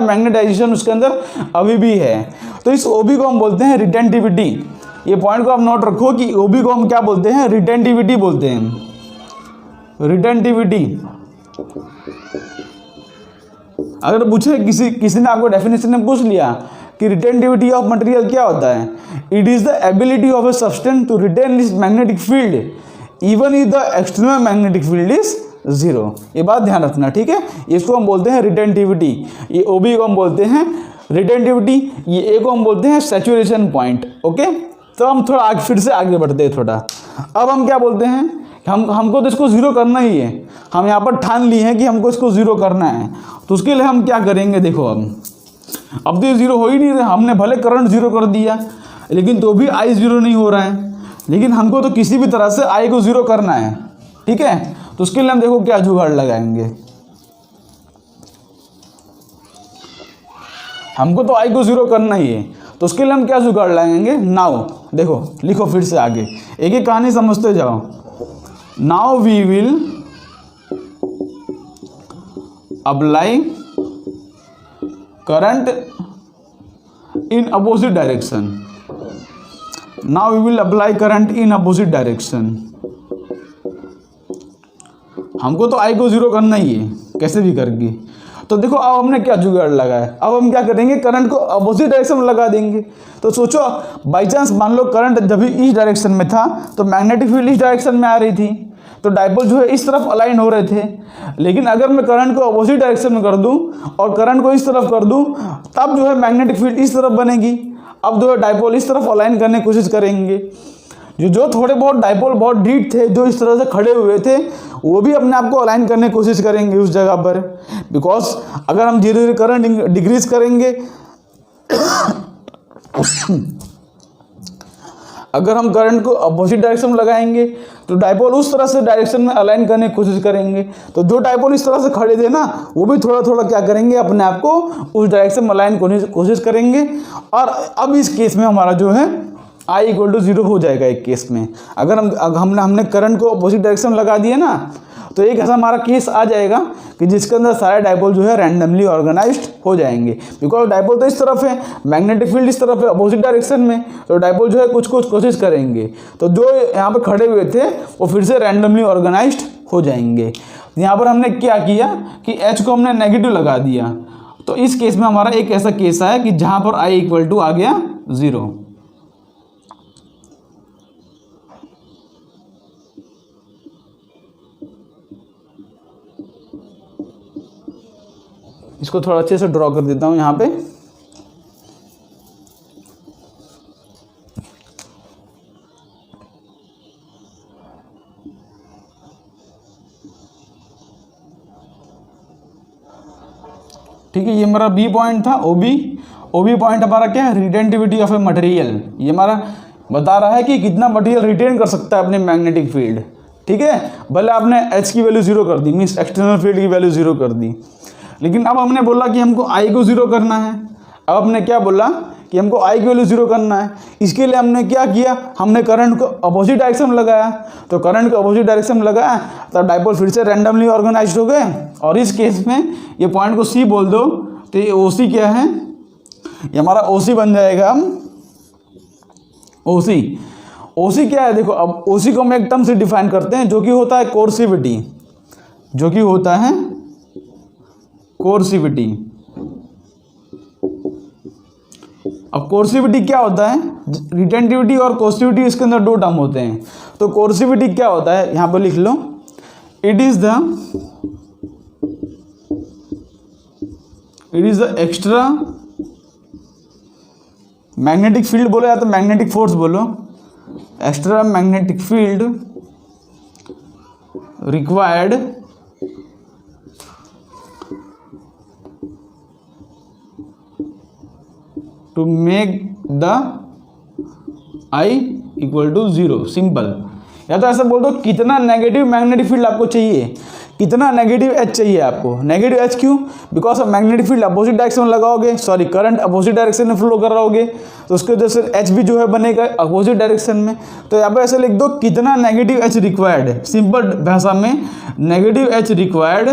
मैग्नेटाइजेशन उसके अंदर अभी भी है। तो इस ओबी को हम बोलते हैं रिटेंटिविटी। ये पॉइंट को आप नोट रखो कि ओबी को हम क्या बोलते हैं, रिटेंटिविटी बोलते हैं, रिटेंटिविटी। अगर पूछे किसी ने आपको डेफिनेशन में पूछ लिया कि रिटेंटिविटी ऑफ मटेरियल क्या होता है, it is the ability of a substance to retain its magnetic field even if the external magnetic field is zero. ये बात ध्यान रखना, ठीक है। इसको हम बोलते हैं रिटेंटिविटी, ये ओबी को हम बोलते हैं रिटेंटिविटी, ये ए को हम बोलते हैं सैचुरेशन पॉइंट। ओके, तो हम थोड़ा फिर से आगे बढ़ते हैं थोड़ा। अब हम क्या बोलते हैं, हमको तो इसको जीरो करना ही है, हम यहाँ पर ठान लिए हैं कि हमको इसको जीरो करना है। तो उसके लिए हम क्या करेंगे, देखो अब तो ये जीरो हो ही नहीं रहा, हमने भले करंट जीरो कर दिया लेकिन तो भी आई जीरो नहीं हो रहा है, लेकिन हमको तो किसी भी तरह से आई को जीरो करना है, ठीक है। तो उसके लिए हम देखो क्या जुगाड़ लगाएंगे, हमको तो आई को जीरो करना ही है, तो उसके लिए हम क्या जुगाड़ लगाएंगे। नाउ देखो, लिखो फिर से आगे, एक एक कहानी समझते जाओ। Now we will apply current in opposite direction, now we will apply current in opposite direction. हमको तो आई को जीरो करना ही है कैसे भी करके। तो देखो अब हमने क्या जुगाड़ लगाया, अब हम क्या करेंगे, करंट को अपोजिट डायरेक्शन में लगा देंगे। तो सोचो बाई चांस मान लो करंट जब भी इस डायरेक्शन में था तो मैग्नेटिक फील्ड इस डायरेक्शन में आ रही थी, तो डाइपोल जो है इस तरफ अलाइन हो रहे थे। लेकिन अगर मैं करंट को अपोजिट डायरेक्शन में कर दूं और करंट को इस तरफ कर दूं, तब जो है मैग्नेटिक फील्ड इस तरफ बनेगी। अब जो है डाइपोल इस तरफ अलाइन करने की कोशिश करेंगे। जो थोड़े बहुत डाइपोल बहुत डीप थे, जो इस तरह से खड़े हुए थे, वो भी अपने आप को अलाइन करने की कोशिश करेंगे उस जगह पर। बिकॉज अगर हम धीरे धीरे करंट डिक्रीज करेंगे अगर हम करंट को अपोजिट डायरेक्शन में लगाएंगे तो डाइपोल उस तरह से डायरेक्शन में अलाइन करने की कोशिश करेंगे। तो जो डाइपोल इस तरह से खड़े थे ना, वो भी थोड़ा थोड़ा क्या करेंगे, अपने आप को उस डायरेक्शन में अलाइन करने की कोशिश करेंगे। और अब इस केस में हमारा जो है I इक्वल टू जीरो हो जाएगा एक केस में। अगर हमने करंट को अपोजिट डायरेक्शन में लगा दिया ना, तो एक ऐसा हमारा केस आ जाएगा कि जिसके अंदर सारे डाइपोल जो है रैंडमली ऑर्गेनाइज्ड हो जाएंगे। बिकॉज डाइपोल तो इस तरफ है, मैग्नेटिक फील्ड इस तरफ है अपोजिट डायरेक्शन में, तो डाइपोल जो है कुछ कोशिश करेंगे। तो जो यहाँ पर खड़े हुए थे वो फिर से रैंडमली ऑर्गेनाइज्ड हो जाएंगे। यहाँ पर हमने क्या किया कि H को हमने नेगेटिव लगा दिया। तो इस केस में हमारा एक ऐसा केस आया कि जहाँ पर I इक्वल टू आ गया जीरो। इसको थोड़ा अच्छे से ड्रॉ कर देता हूँ यहाँ पे। ठीक है, ये हमारा बी पॉइंट था, ओबी पॉइंट हमारा क्या है, रिटेंटिविटी ऑफ ए मटेरियल। ये हमारा बता रहा है कि कितना मटेरियल रिटेन कर सकता है अपने मैग्नेटिक फील्ड। ठीक है, भले आपने H की वैल्यू जीरो कर दी, मीन्स एक्सटर्नल फील्ड की वैल्यू जीरो कर दी, लेकिन अब हमने बोला कि हमको I को जीरो करना है। अब हमने क्या बोला कि हमको I की वैल्यू जीरो करना है। इसके लिए हमने क्या किया, हमने करंट को अपोजिट डायरेक्शन में लगाया। तो करंट को अपोजिट डायरेक्शन में लगाया तो डाइपोल फिर से रैंडमली ऑर्गेनाइज्ड हो गए। और इस केस में ये पॉइंट को C बोल दो, तो ये OC क्या है, ये हमारा OC बन जाएगा। OC क्या है, देखो अब OC को हम एक टर्म से डिफाइन करते हैं जो कि होता है कोर्सिविटी, अब कोर्सिविटी क्या होता है, रिटेंटिविटी और कोर्सिविटी, इसके अंदर दो टर्म होते हैं। तो कोर्सिविटी क्या होता है यहाँ पर लिख लो, it is the extra magnetic field बोलो या तो मैग्नेटिक फोर्स बोलो, extra magnetic field required to make the I equal to 0, simple. या तो ऐसा बोल दो कितना नेगेटिव मैग्नेटिक फील्ड आपको चाहिए, कितना नेगेटिव एच चाहिए आपको। नेगेटिव एच क्यों? Because of magnetic field opposite direction में लगाओगे, सॉरी करंट अपोजिट डायरेक्शन में फ्लो कर रहोगे, तो उसके वजह से एच भी जो है बनेगा अपोजिट डायरेक्शन में। तो यहाँ पे ऐसे लिख दो कितना नेगेटिव एच रिक्वायर्ड है, सिंपल भाषा में negative H required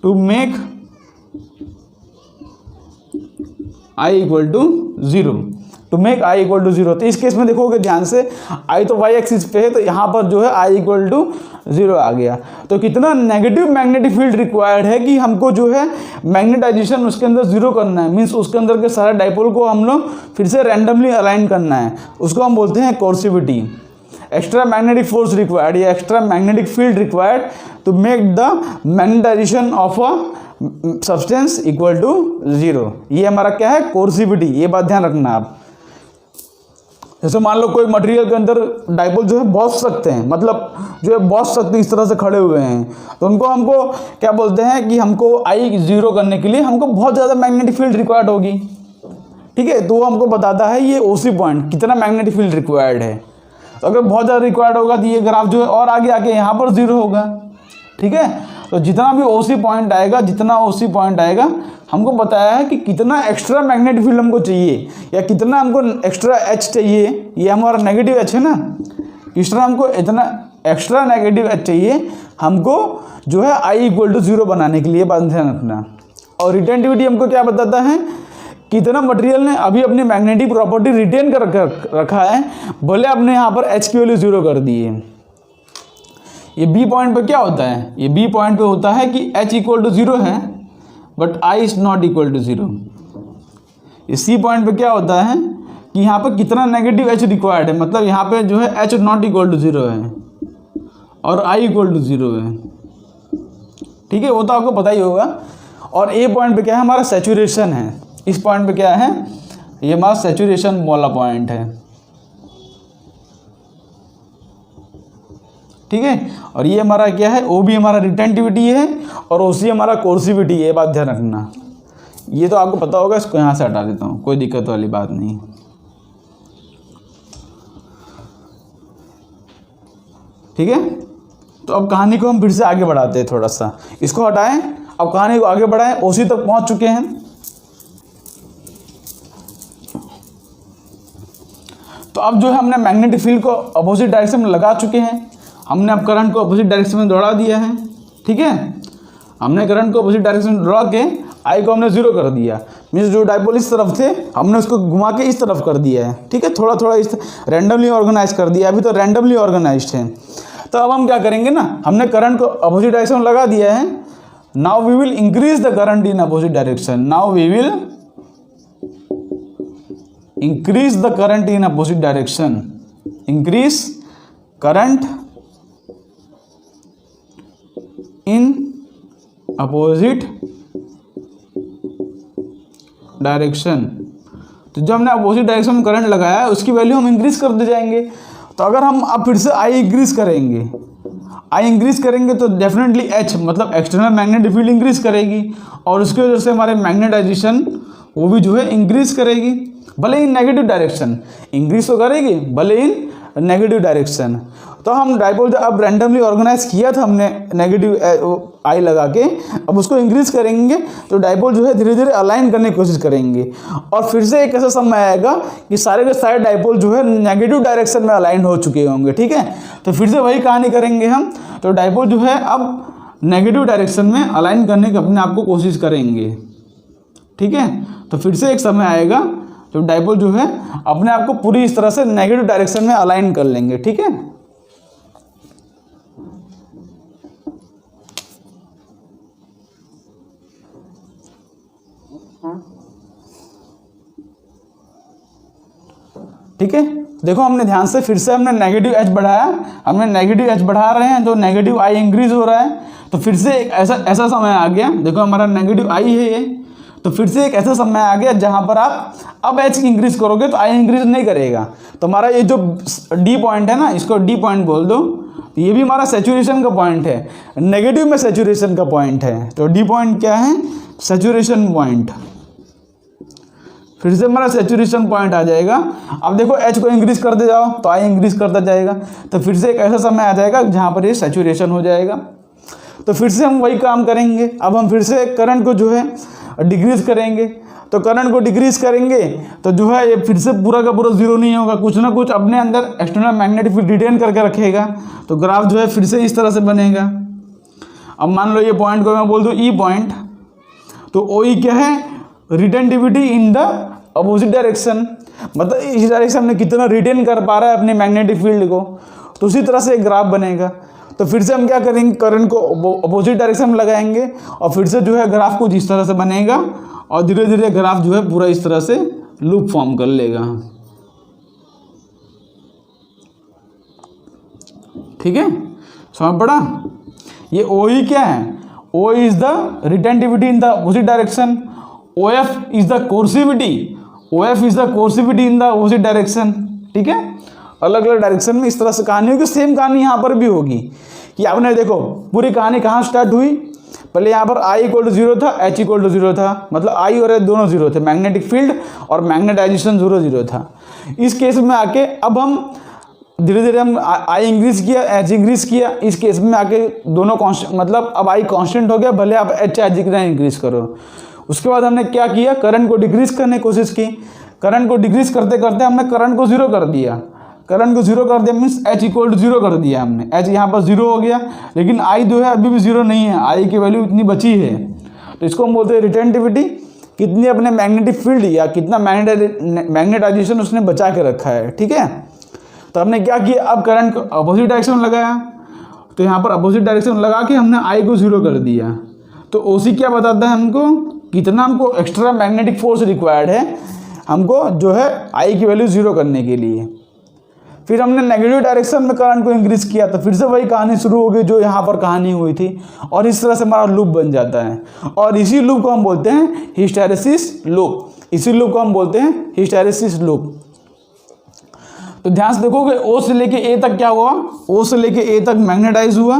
to make I equal to 0, to make I equal to 0। तो इस केस में देखोगे ध्यान से, आई तो वाई एक्सिस पे है, तो यहाँ पर जो है आई इक्वल टू 0 आ गया। तो कितना नेगेटिव मैग्नेटिक फील्ड रिक्वायर्ड है कि हमको जो है मैग्नेटाइजेशन उसके अंदर 0 करना है, मीन्स उसके अंदर के सारे डाइपोल को हम लोग फिर से रैंडमली अलाइन करना है, उसको हम बोलते हैं coercivity. Extra magnetic force required या extra magnetic field required to make the magnetisation of a substance equal to 0। ये हमारा क्या है? कोर्सिविटी। ये बात ध्यान रखना आप। जैसे मान लो कोई मटेरियल के अंदर डाइपोल जो है बहुत सख्त हैं, मतलब जो है बहुत सख्त इस तरह से खड़े हुए हैं, तो उनको हमको क्या बोलते हैं कि हमको आई 0 करने के लिए हमको बहुत ज़्यादा मैग्नेटिक फील्ड रिक्वायर्ड होगी, ठीक है। तो वो हमको बताता है ये ओसी पॉइंट कितना मैग्नेटिक फील्ड रिक्वायर्ड है। तो अगर बहुत ज़्यादा रिक्वायर्ड होगा तो ये ग्राफ जो है और आगे आके यहाँ पर 0 होगा, ठीक है। तो जितना भी ओसी पॉइंट आएगा, जितना ओसी पॉइंट आएगा, हमको बताया है कि कितना एक्स्ट्रा मैग्नेटिक फील्ड हमको चाहिए या कितना हमको एक्स्ट्रा एच चाहिए। ये हमारा नेगेटिव एच है ना, कितना हमको इतना एक्स्ट्रा नेगेटिव एच चाहिए हमको जो है आई इक्वल टू 0 बनाने के लिए, बात ध्यान रखना। और रिटेंटिविटी हमको क्या बताता है, कितना मटेरियल ने अभी अपनी मैग्नेटिक प्रॉपर्टी रिटेन कर रखा है, भले आपने यहाँ पर एच की वैल्यू 0 कर दी है। ये बी पॉइंट पे क्या होता है? ये बी पॉइंट पे होता है कि एच इक्वल टू 0 है but I is not equal to 0। ये सी पॉइंट पे क्या होता है कि यहाँ पे कितना नेगेटिव एच रिक्वायर्ड है, मतलब यहाँ पे जो है एच नॉट इक्वल टू 0 है और आई इक्वल टू 0 है, ठीक है। वो तो आपको पता ही होगा। और ए पॉइंट पे क्या है? हमारा सैचुरेशन है। इस पॉइंट पे क्या है? ये हमारा सैचुरेशन वाला पॉइंट है, ठीक है। और ये हमारा क्या है? ओ भी हमारा रिटेंटिविटी है और ओ सी हमारा कोर्सिविटी है, बात ध्यान रखना। ये तो आपको पता होगा, इसको यहाँ से हटा देता हूँ, कोई दिक्कत वाली बात नहीं, ठीक है। तो अब कहानी को हम फिर से आगे बढ़ाते हैं, थोड़ा सा इसको हटाएं, अब कहानी को आगे बढ़ाएं। ओ सी तक पहुँच चुके हैं। तो अब जो है हमने मैग्नेटिक फील्ड को अपोजिट डायरेक्शन में लगा चुके हैं, हमने अब करंट को अपोजिट डायरेक्शन में दौड़ा दिया है, ठीक है। हमने करंट को अपोजिट डायरेक्शन में दौड़ा के आई को हमने 0 कर दिया, मीन्स जो डाइपोल इस तरफ थे हमने उसको घुमा के इस तरफ कर दिया है, ठीक है। थोड़ा थोड़ा इस रैंडमली ऑर्गेनाइज कर दिया, अभी तो रैंडमली ऑर्गेनाइज्ड है। तो अब हम क्या करेंगे ना, हमने करंट को अपोजिट डायरेक्शन में लगा दिया है। Now we will increase the current in opposite direction, now we will increase the current in opposite direction, increase current in opposite direction। तो जब हमने अपोजिट डायरेक्शन में करंट लगाया है उसकी वैल्यू हम इंक्रीज करते जाएंगे। तो अगर हम अब फिर से आई इंक्रीज करेंगे, आई इंक्रीज करेंगे तो डेफिनेटली एच मतलब एक्सटर्नल मैग्नेटिक फील्ड इंक्रीज करेगी और उसकी वजह से हमारे मैग्नेटाइजेशन वो भी जो है इंक्रीज करेगी, भले इन नेगेटिव डायरेक्शन इंक्रीज तो करेगी, भले इन नेगेटिव डायरेक्शन। तो हम डाइपोल जो अब रैंडमली ऑर्गेनाइज किया था हमने नेगेटिव आई लगा के, अब उसको इंक्रीज करेंगे तो डाइपोल जो है धीरे धीरे अलाइन करने की कोशिश करेंगे और फिर से एक ऐसा समय आएगा कि सारे के सारे डाइपोल जो है नेगेटिव डायरेक्शन में अलाइन हो चुके होंगे, ठीक है। तो फिर से वही कहानी करेंगे हम। तो डाइपोल जो है अब नेगेटिव डायरेक्शन में अलाइन करने की अपने आप को कोशिश करेंगे, ठीक है। तो फिर से एक समय आएगा तो डाइपोल जो है अपने आप को पूरी इस तरह से नेगेटिव डायरेक्शन में अलाइन कर लेंगे, ठीक है। ठीक है, देखो हमने ध्यान से फिर से हमने नेगेटिव एच बढ़ाया, हमने नेगेटिव एच बढ़ा रहे हैं तो नेगेटिव आई इंक्रीज हो रहा है। तो फिर से एक ऐसा समय आ गया, देखो हमारा नेगेटिव आई है ये, तो फिर से एक ऐसा समय आ गया जहाँ पर आप अब एच इंक्रीज करोगे तो आई इंक्रीज नहीं करेगा। तो हमारा ये जो डी पॉइंट है ना, इसको डी पॉइंट बोल दो, ये भी हमारा सेचुरेशन का पॉइंट है, नेगेटिव में सेचुरेशन का पॉइंट है। तो डी पॉइंट क्या है? Saturation point. फिर से हमारा सेचुरेशन पॉइंट आ जाएगा। अब देखो एच को इंक्रीज करते जाओ तो आई इंक्रीज करता जाएगा, तो फिर से एक ऐसा समय आ जाएगा जहाँ पर ये सेचुरेशन हो जाएगा। तो फिर से हम वही काम करेंगे, अब हम फिर से करंट को जो है डिक्रीज करेंगे। तो करंट को डिक्रीज करेंगे तो जो है ये फिर से पूरा का पूरा जीरो नहीं होगा, कुछ ना कुछ अपने अंदर एक्सटर्नल मैग्नेटिक फील्ड रिटेन करके रखेगा। तो ग्राफ जो है फिर से इस तरह से बनेगा। अब मान लो ये पॉइंट को मैं बोल दूँ ई पॉइंट, तो ओ ई क्या है? Retentivity in the opposite direction, मतलब इस डायरेक्शन में कितना रिटेन कर पा रहा है अपने मैग्नेटिक फील्ड को। तो उसी तरह से एक ग्राफ बनेगा। तो फिर से हम क्या करेंगे? करंट को अपोजिट डायरेक्शन में लगाएंगे और फिर से जो है ग्राफ कुछ इस तरह से बनेगा और धीरे धीरे ग्राफ जो है पूरा इस तरह से लूप फॉर्म कर लेगा। ठीक है, समझ पड़ा? ये ओ ई क्या है? O is the retentivity in the opposite direction, O F is the coercivity, O F is the coercivity in the opposite direction. ठीक है, अलग अलग डायरेक्शन में इस तरह से कहानी होगी। सेम कहानी यहाँ पर भी होगी कि आपने देखो पूरी कहानी कहाँ स्टार्ट हुई, पहले यहाँ पर I इक्वल टू 0 था, H इक्वल टू 0 था, मतलब I और H दोनों 0 थे, मैग्नेटिक फील्ड और मैग्नेटाइजेशन 0 था। इस केस में आके अब हम धीरे धीरे हम I इंक्रीज किया, H इंक्रीज किया। इस केस में आके दोनों कॉन्स्टेंट, मतलब अब I कॉन्स्टेंट हो गया, भले आप H H जितना इंक्रीज करो। उसके बाद हमने क्या किया? करंट को डिक्रीज करने की कोशिश की। करंट को डिक्रीज करते करते हमने करंट को 0 कर दिया। करंट को 0 कर दिया मीन्स H इक्वल टू 0 कर दिया हमने। H यहाँ पर 0 हो गया, लेकिन I जो है अभी भी 0 नहीं है, I की वैल्यू इतनी बची है। तो इसको हम बोलते हैं रिटेंटिविटी, कितनी अपने मैग्नेटिक फील्ड या कितना मैग्नेटाइजेशन उसने बचा के रखा है। ठीक है, तो हमने क्या किया? अब करंट को अपोजिट डायरेक्शन में लगाया, तो यहाँ पर अपोजिट डायरेक्शन लगा के हमने I को 0 कर दिया। तो OC क्या बताता है हमको? कितना हमको एक्स्ट्रा मैग्नेटिक फोर्स रिक्वायर्ड है हमको जो है I की वैल्यू 0 करने के लिए। फिर हमने नेगेटिव डायरेक्शन में करंट को इंक्रीज किया, तो फिर से वही कहानी शुरू हो गई जो यहाँ पर कहानी हुई थी, और इस तरह से हमारा लूप बन जाता है। और इसी लूप को हम बोलते हैं हिस्टैरिसीस लूप। इसी लूप को हम बोलते हैं हिस्टैरिसीस लूप। तो ध्यान से देखोगे O से लेके A तक क्या हुआ? O से लेके A तक मैग्नेटाइज हुआ,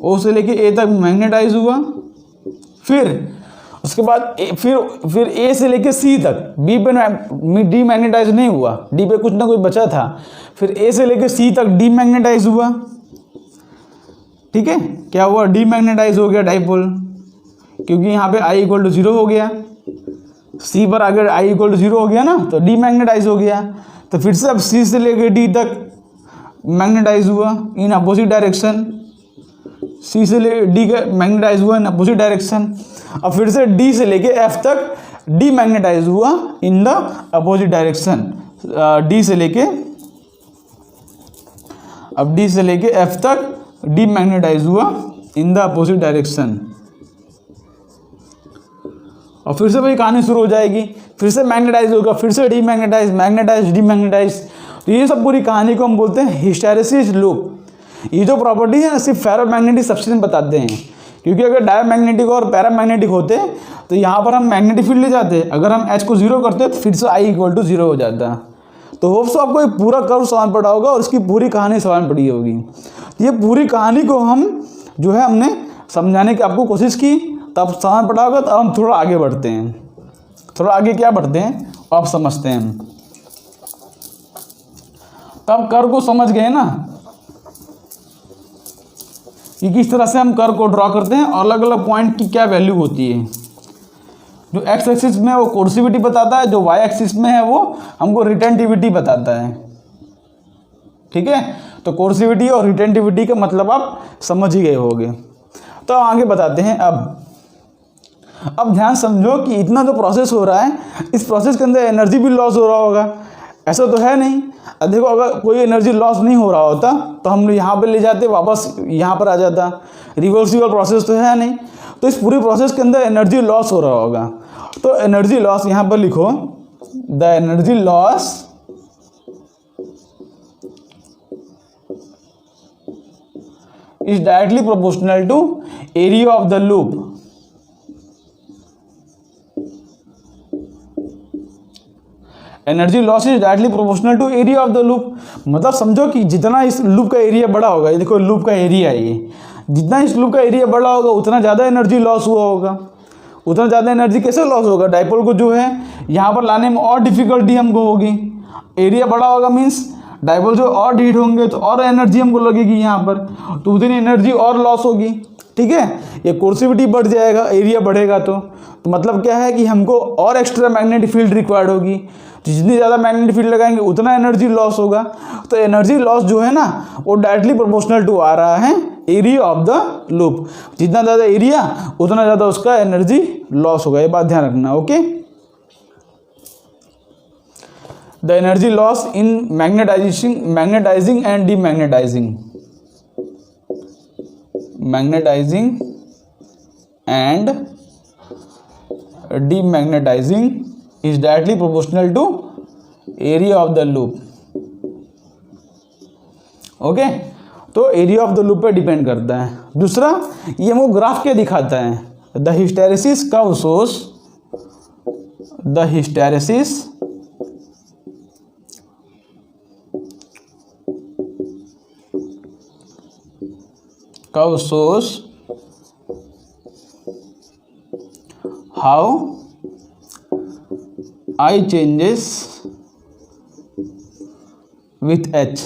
O से लेके A तक मैग्नेटाइज हुआ। फिर उसके बाद फिर A से लेके C तक, B पे डी मैग्नेटाइज नहीं हुआ, D पे कुछ ना कुछ बचा था। फिर A से लेके C तक डी मैग्नेटाइज हुआ। ठीक है, क्या हुआ? डी मैग्नेटाइज हो गया डाइपोल, क्योंकि यहाँ पे I इक्वल टू 0 हो गया। C पर अगर I इक्वल टू 0 हो गया ना, तो डी मैग्नेटाइज हो गया। तो फिर से अब C से लेके D तक मैग्नेटाइज हुआ इन अपोजिट डायरेक्शन। C से लेके D का मैग्नेटाइज हुआ इन अपोजिट डायरेक्शन। अब फिर से D से लेके F तक डी मैग्नेटाइज हुआ इन द अपोजिट डायरेक्शन। D से लेके F तक डी मैग्नेटाइज हुआ इन द अपोजिट डायरेक्शन। और फिर से वही कहानी शुरू हो जाएगी, फिर से मैग्नेटाइज होगा, फिर से demagnetise, magnetise, demagnetise. तो ये सब पूरी कहानी को हम बोलते हैं हिस्टैरिसीस लूप। ये जो प्रॉपर्टी है सिर्फ फेरोमैग्नेटिक सब्सटेंस बताते हैं, क्योंकि अगर डायमैग्नेटिक और पैरामैग्नेटिक होते तो यहाँ पर हम मैग्नेटिक फील्ड ले जाते, अगर हम H को 0 करते तो फिर से I इक्वल टू 0 हो जाता। तो होप्स आपको ये पूरा कर्व समझ पड़ा होगा और इसकी पूरी कहानी समझ पड़ी होगी। ये पूरी कहानी को हम जो है हमने समझाने की आपको कोशिश की, तब समझ पड़ा होगा। तो हम थोड़ा आगे बढ़ते हैं, थोड़ा आगे क्या बढ़ते हैं आप समझते हैं। तब कर्व को समझ गए ना कि किस तरह से हम कर्व को ड्रॉ करते हैं और अलग अलग पॉइंट की क्या वैल्यू होती है। जो एक्स एक्सिस में है वो कोर्सिविटी बताता है, जो वाई एक्सिस में है वो हमको रिटेंटिविटी बताता है। ठीक है, तो कोर्सिविटी और रिटेंटिविटी का मतलब आप समझ ही गए होंगे। तो आगे बताते हैं। अब ध्यान समझो कि इतना जो प्रोसेस हो रहा है, इस प्रोसेस के अंदर एनर्जी भी लॉस हो रहा होगा, ऐसा तो है नहीं। अब देखो अगर कोई एनर्जी लॉस नहीं हो रहा होता तो हम यहाँ पे ले जाते, वापस यहाँ पर आ जाता, रिवर्सिबल प्रोसेस तो है नहीं। तो इस पूरी प्रोसेस के अंदर एनर्जी लॉस हो रहा होगा। तो एनर्जी लॉस यहाँ पर लिखो, the energy loss is directly proportional to area of the loop. Energy loss is directly proportional to area of the loop. मतलब समझो कि जितना इस लूप का एरिया बड़ा होगा, ये देखो लूप का एरिया है, ये जितना इस लूप का एरिया बड़ा होगा उतना ज़्यादा एनर्जी लॉस हुआ होगा। उतना ज़्यादा एनर्जी कैसे लॉस होगा? डाइपोल को जो है यहाँ पर लाने में और डिफिकल्टी हमको होगी। एरिया बड़ा होगा मीन्स डाइपोल जो और हीट होंगे तो और एनर्जी हमको लगेगी यहाँ पर, तो उतनी एनर्जी और लॉस होगी। ठीक है, ये कोर्सिविटी बढ़ जाएगा, एरिया बढ़ेगा तो मतलब क्या है कि हमको और एक्स्ट्रा मैग्नेटिक फील्ड रिक्वायर्ड होगी। तो जितनी ज़्यादा मैग्नेटिक फील्ड लगाएंगे उतना एनर्जी लॉस होगा। तो एनर्जी लॉस जो है ना वो डायरेक्टली प्रोपोर्शनल टू आ रहा है एरिया ऑफ द लूप। जितना ज़्यादा एरिया उतना ज़्यादा उसका एनर्जी लॉस होगा, ये बात ध्यान रखना। Okay, the energy loss in magnetising and demagnetising, magnetising and demagnetising is directly proportional to area of the loop. Okay, तो एरिया ऑफ द लूप पे डिपेंड करता है। दूसरा, ये हमको ग्राफ क्या दिखाता है? The hysteresis curve shows, the hysteresis curve shows how I changes with H।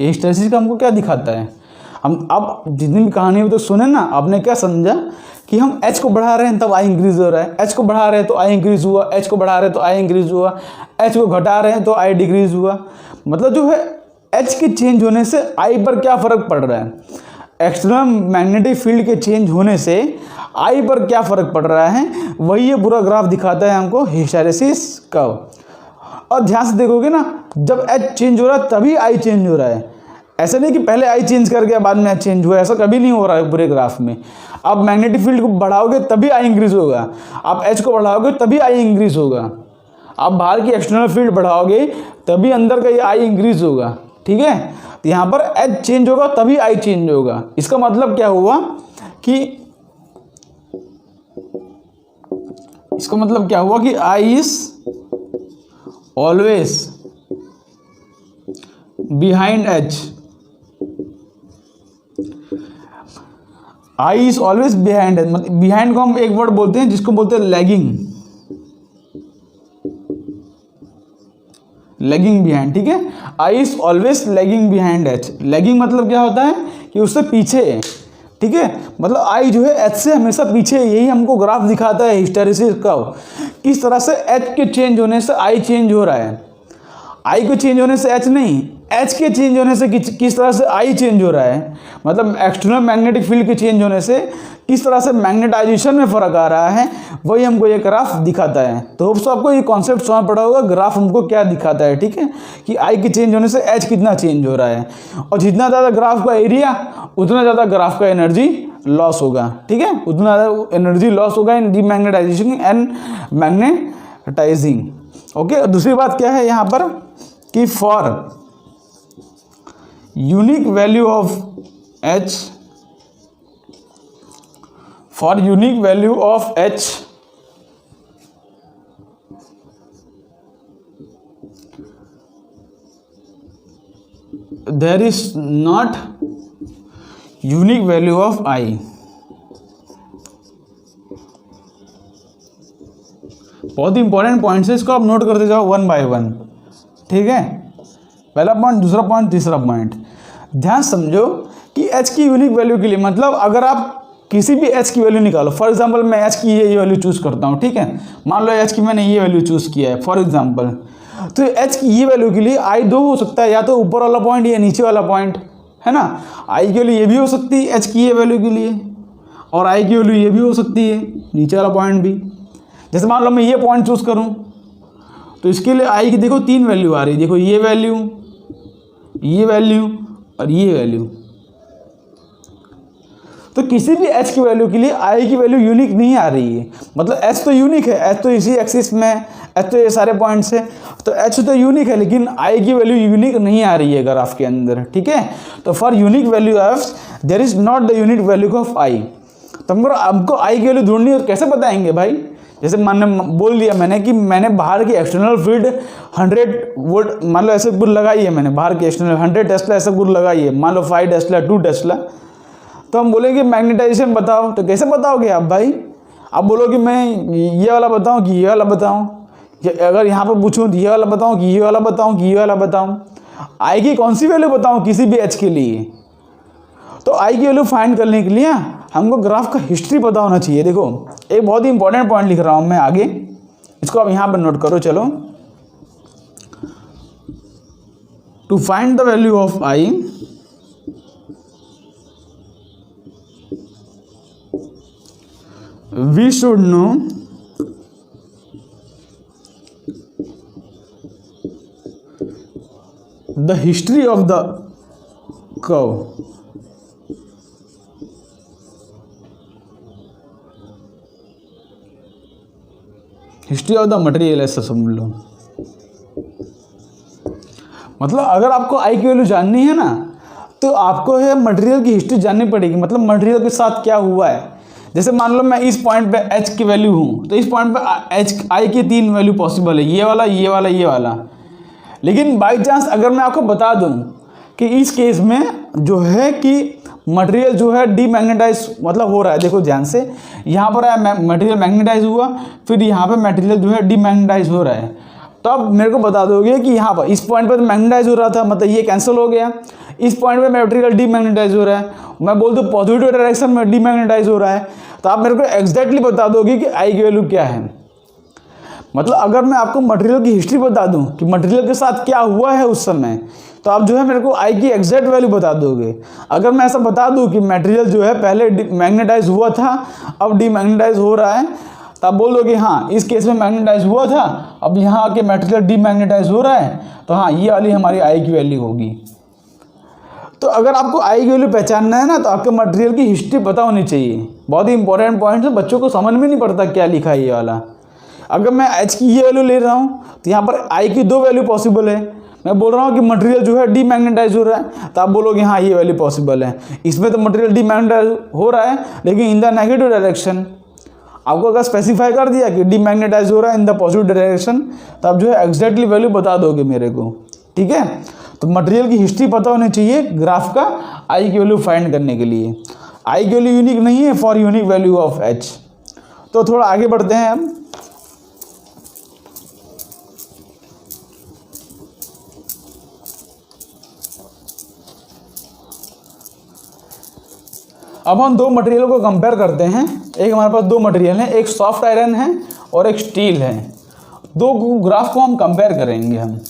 Hysteresis का हमको क्या दिखाता है? हम अब जितनी भी कहानी तो सुने ना, आपने क्या समझा कि हम H को बढ़ा रहे हैं तब I इंक्रीज हो रहा है, H को बढ़ा रहे हैं तो I इंक्रीज हुआ, H को बढ़ा रहे हैं तो I इंक्रीज हुआ, H को घटा रहे हैं तो I डिक्रीज हुआ। मतलब जो है H के चेंज होने से I पर क्या फ़र्क पड़ रहा है? एक्सटर्नल मैग्नेटिक फील्ड के चेंज होने से आई पर क्या फ़र्क पड़ रहा है, वही ये पूरा ग्राफ दिखाता है हमको हिस्टेरेसिस कर्व। और ध्यान से देखोगे ना, जब एच चेंज हो रहा है तभी आई चेंज हो रहा है। ऐसा नहीं कि पहले आई चेंज कर गया बाद में एच चेंज हुआ, ऐसा कभी नहीं हो रहा है पूरे ग्राफ में। आप मैग्नेटिक फील्ड को बढ़ाओगे तभी आई इंक्रीज होगा, आप एच को बढ़ाओगे तभी आई इंक्रीज होगा। आप बाहर की एक्सटर्नल फील्ड बढ़ाओगे तभी अंदर का ये आई इंक्रीज होगा। ठीक है, तो यहाँ पर एच चेंज होगा तभी आई चेंज होगा। इसका मतलब क्या हुआ कि इसका मतलब क्या हुआ कि I is always behind H, I is always behind H. मतलब बिहाइंड को हम एक वर्ड बोलते हैं जिसको बोलते हैं लैगिंग, लैगिंग बिहाइंड। ठीक है, I is always lagging behind H. Lagging मतलब क्या होता है कि उससे पीछे है। ठीक है, मतलब आई जो है एच से हमेशा पीछे है। यही हमको ग्राफ दिखाता है हिस्टेरेसिस कर्व, किस तरह से एच के चेंज होने से आई चेंज हो रहा है। आई के चेंज होने से एच नहीं, एच के चेंज होने से किस तरह से आई चेंज हो रहा है। मतलब एक्सटर्नल मैग्नेटिक फील्ड के चेंज होने से किस तरह से मैग्नेटाइजेशन में फ़र्क आ रहा है, वही हमको ये ग्राफ दिखाता है। तो होप्स आपको ये कॉन्सेप्ट समझ पड़ा होगा, ग्राफ हमको क्या दिखाता है। ठीक है, कि आई के चेंज होने से एच कितना चेंज हो रहा है, और जितना ज़्यादा ग्राफ का एरिया उतना ज़्यादा ग्राफ का एनर्जी लॉस होगा। ठीक है, उतना ज़्यादा एनर्जी लॉस होगा इन डीमैग्नेटाइजेशन एंड मैग्नेटाइजिंग। ओके, दूसरी बात क्या है यहाँ पर कि for unique value of H, for unique value of H, there is not unique value of I। बहुत इंपॉर्टेंट पॉइंट्स है, इसको आप नोट करते जाओ वन बाय वन। ठीक है, पहला पॉइंट, दूसरा पॉइंट, तीसरा पॉइंट। ध्यान समझो कि H की यूनिक वैल्यू के लिए, मतलब अगर आप किसी भी H की वैल्यू निकालो, फॉर एग्जांपल मैं H की ये वैल्यू चूज़ करता हूँ। ठीक है, मान लो H की मैंने ये वैल्यू चूज़ किया है फॉर एग्जांपल, तो H की ये वैल्यू के लिए I दो हो सकता है, या तो ऊपर वाला पॉइंट या नीचे वाला पॉइंट, है ना। I के लिए ये भी हो सकती है H की ये वैल्यू के लिए, और I की वैल्यू ये भी हो सकती है, नीचे वाला पॉइंट भी। जैसे मान लो मैं ये पॉइंट चूज़ करूँ तो इसके लिए I की देखो तीन वैल्यू आ रही है, देखो ये वैल्यू, ये वैल्यू और ये वैल्यू। तो तो किसी भी h की वैल्यू के लिए i की वैल्यू यूनिक नहीं आ रही है। मतलब h तो यूनिक है, h तो इसी एक्सिस में है, h तो ये सारे पॉइंट्स है, तो h तो यूनिक है, लेकिन i की वैल्यू यूनिक नहीं आ रही है ग्राफ के अंदर। ठीक है, तो for unique value of their is not the unique value of i। तो हमको i की वैल्यू ढूंढनी है, तो कैसे बताएंगे भाई? जैसे बोल दिया मैंने कि मैंने बाहर की एक्सटर्नल फील्ड 100 वोल्ट मान लो ऐसे कुछ लगाई है, मैंने बाहर की एक्सटर्नल 100 टेस्ला ऐसा कुछ लगाई है, मान लो 5 टेस्ला 2 टेस्ला। तो हम बोलेंगे मैग्नेटाइजेशन बताओ, तो कैसे बताओगे आप भाई? आप बोलो कि मैं ये वाला बताऊं कि ये वाला बताऊं, अगर यहाँ पर पूछूं तो ये वाला बताऊं कि ये वाला बताऊं कि ये वाला बताऊं, आई की कौन सी वैल्यू बताऊं किसी भी एच के लिए? तो आई की वैल्यू फाइंड करने के लिए हमको ग्राफ का हिस्ट्री पता होना चाहिए। देखो एक बहुत ही इंपॉर्टेंट पॉइंट लिख रहा हूं मैं आगे, इसको आप यहाँ पर नोट करो। चलो, to find the value of I we should know the history of the curve। History of the material ऐसा समझ लो। मतलब अगर आपको आई की वैल्यू जाननी है ना, तो आपको है मटेरियल की हिस्ट्री जाननी पड़ेगी। मतलब मटेरियल के साथ क्या हुआ है। जैसे मान लो मैं इस पॉइंट पे एच की वैल्यू हूँ, तो इस पॉइंट पे एच आई की 3 वैल्यू पॉसिबल है, ये वाला ये वाला ये वाला। लेकिन बाई चांस अगर मैं आपको बता दूँ कि इस केस में जो है कि मटेरियल जो है डीमैग्नेटाइज मतलब हो रहा है, देखो ध्यान से, यहाँ पर मटेरियल मैग्नेटाइज हुआ, फिर यहाँ पे मटेरियल जो है डीमैग्नेटाइज हो रहा है। तो अब मेरे को बता दोगे कि यहाँ पर इस पॉइंट पर तो मैग्नेटाइज हो रहा था, मतलब ये कैंसिल हो गया। इस पॉइंट पे मटेरियल डीमैग्नेटाइज हो रहा है, मैं बोल दूँ पॉजिटिव डायरेक्शन में डीमैग्नेटाइज हो रहा है, तो आप मेरे को एग्जैक्टली बता दोगे कि आई की वैल्यू क्या है। मतलब अगर मैं आपको मटेरियल की हिस्ट्री बता दूं कि मटेरियल के साथ क्या हुआ है उस समय, तो आप जो है मेरे को आई की एग्जैक्ट वैल्यू बता दोगे। अगर मैं ऐसा बता दूं कि मटेरियल जो है पहले मैग्नेटाइज हुआ था, अब डीमैग्नेटाइज हो रहा है, तो आप बोल दोगे हाँ इस केस में मैग्नेटाइज हुआ था, अब यहाँ आके मटेरियल डीमैग्नेटाइज हो रहा है, तो हाँ ये वाली हमारी आई की वैल्यू होगी। तो अगर आपको आई की वैल्यू पहचानना है ना, तो आपको मटेरियल की हिस्ट्री पता होनी चाहिए। बहुत ही इंपॉर्टेंट पॉइंट है, बच्चों को समझ में नहीं पड़ता क्या लिखा है ये वाला। अगर मैं एच की ये वैल्यू ले रहा हूँ, तो यहाँ पर आई की 2 वैल्यू पॉसिबल है। मैं बोल रहा हूँ कि मटेरियल जो है डीमैग्नेटाइज हो रहा है, तो आप बोलोगे हाँ ये वैल्यू पॉसिबल है। इसमें तो मटेरियल डीमैग्नेटाइज हो रहा है, लेकिन इन द नेगेटिव डायरेक्शन। आपको अगर स्पेसिफाई कर दिया कि डीमैग्नेटाइज हो रहा है इन द पॉजिटिव डायरेक्शन, तो आप जो है एग्जैक्टली वैल्यू बता दोगे मेरे को। ठीक है, तो मटेरियल की हिस्ट्री पता होनी चाहिए ग्राफ का आई की वैल्यू फाइंड करने के लिए। आई की वैल्यू यूनिक नहीं है for unique value of H. तो थोड़ा आगे बढ़ते हैं अब हम 2 मटेरियल को कंपेयर करते हैं। एक हमारे पास 2 मटेरियल हैं, एक सॉफ्ट आयरन है और एक स्टील है। 2 ग्राफ को हम कंपेयर करेंगे हम।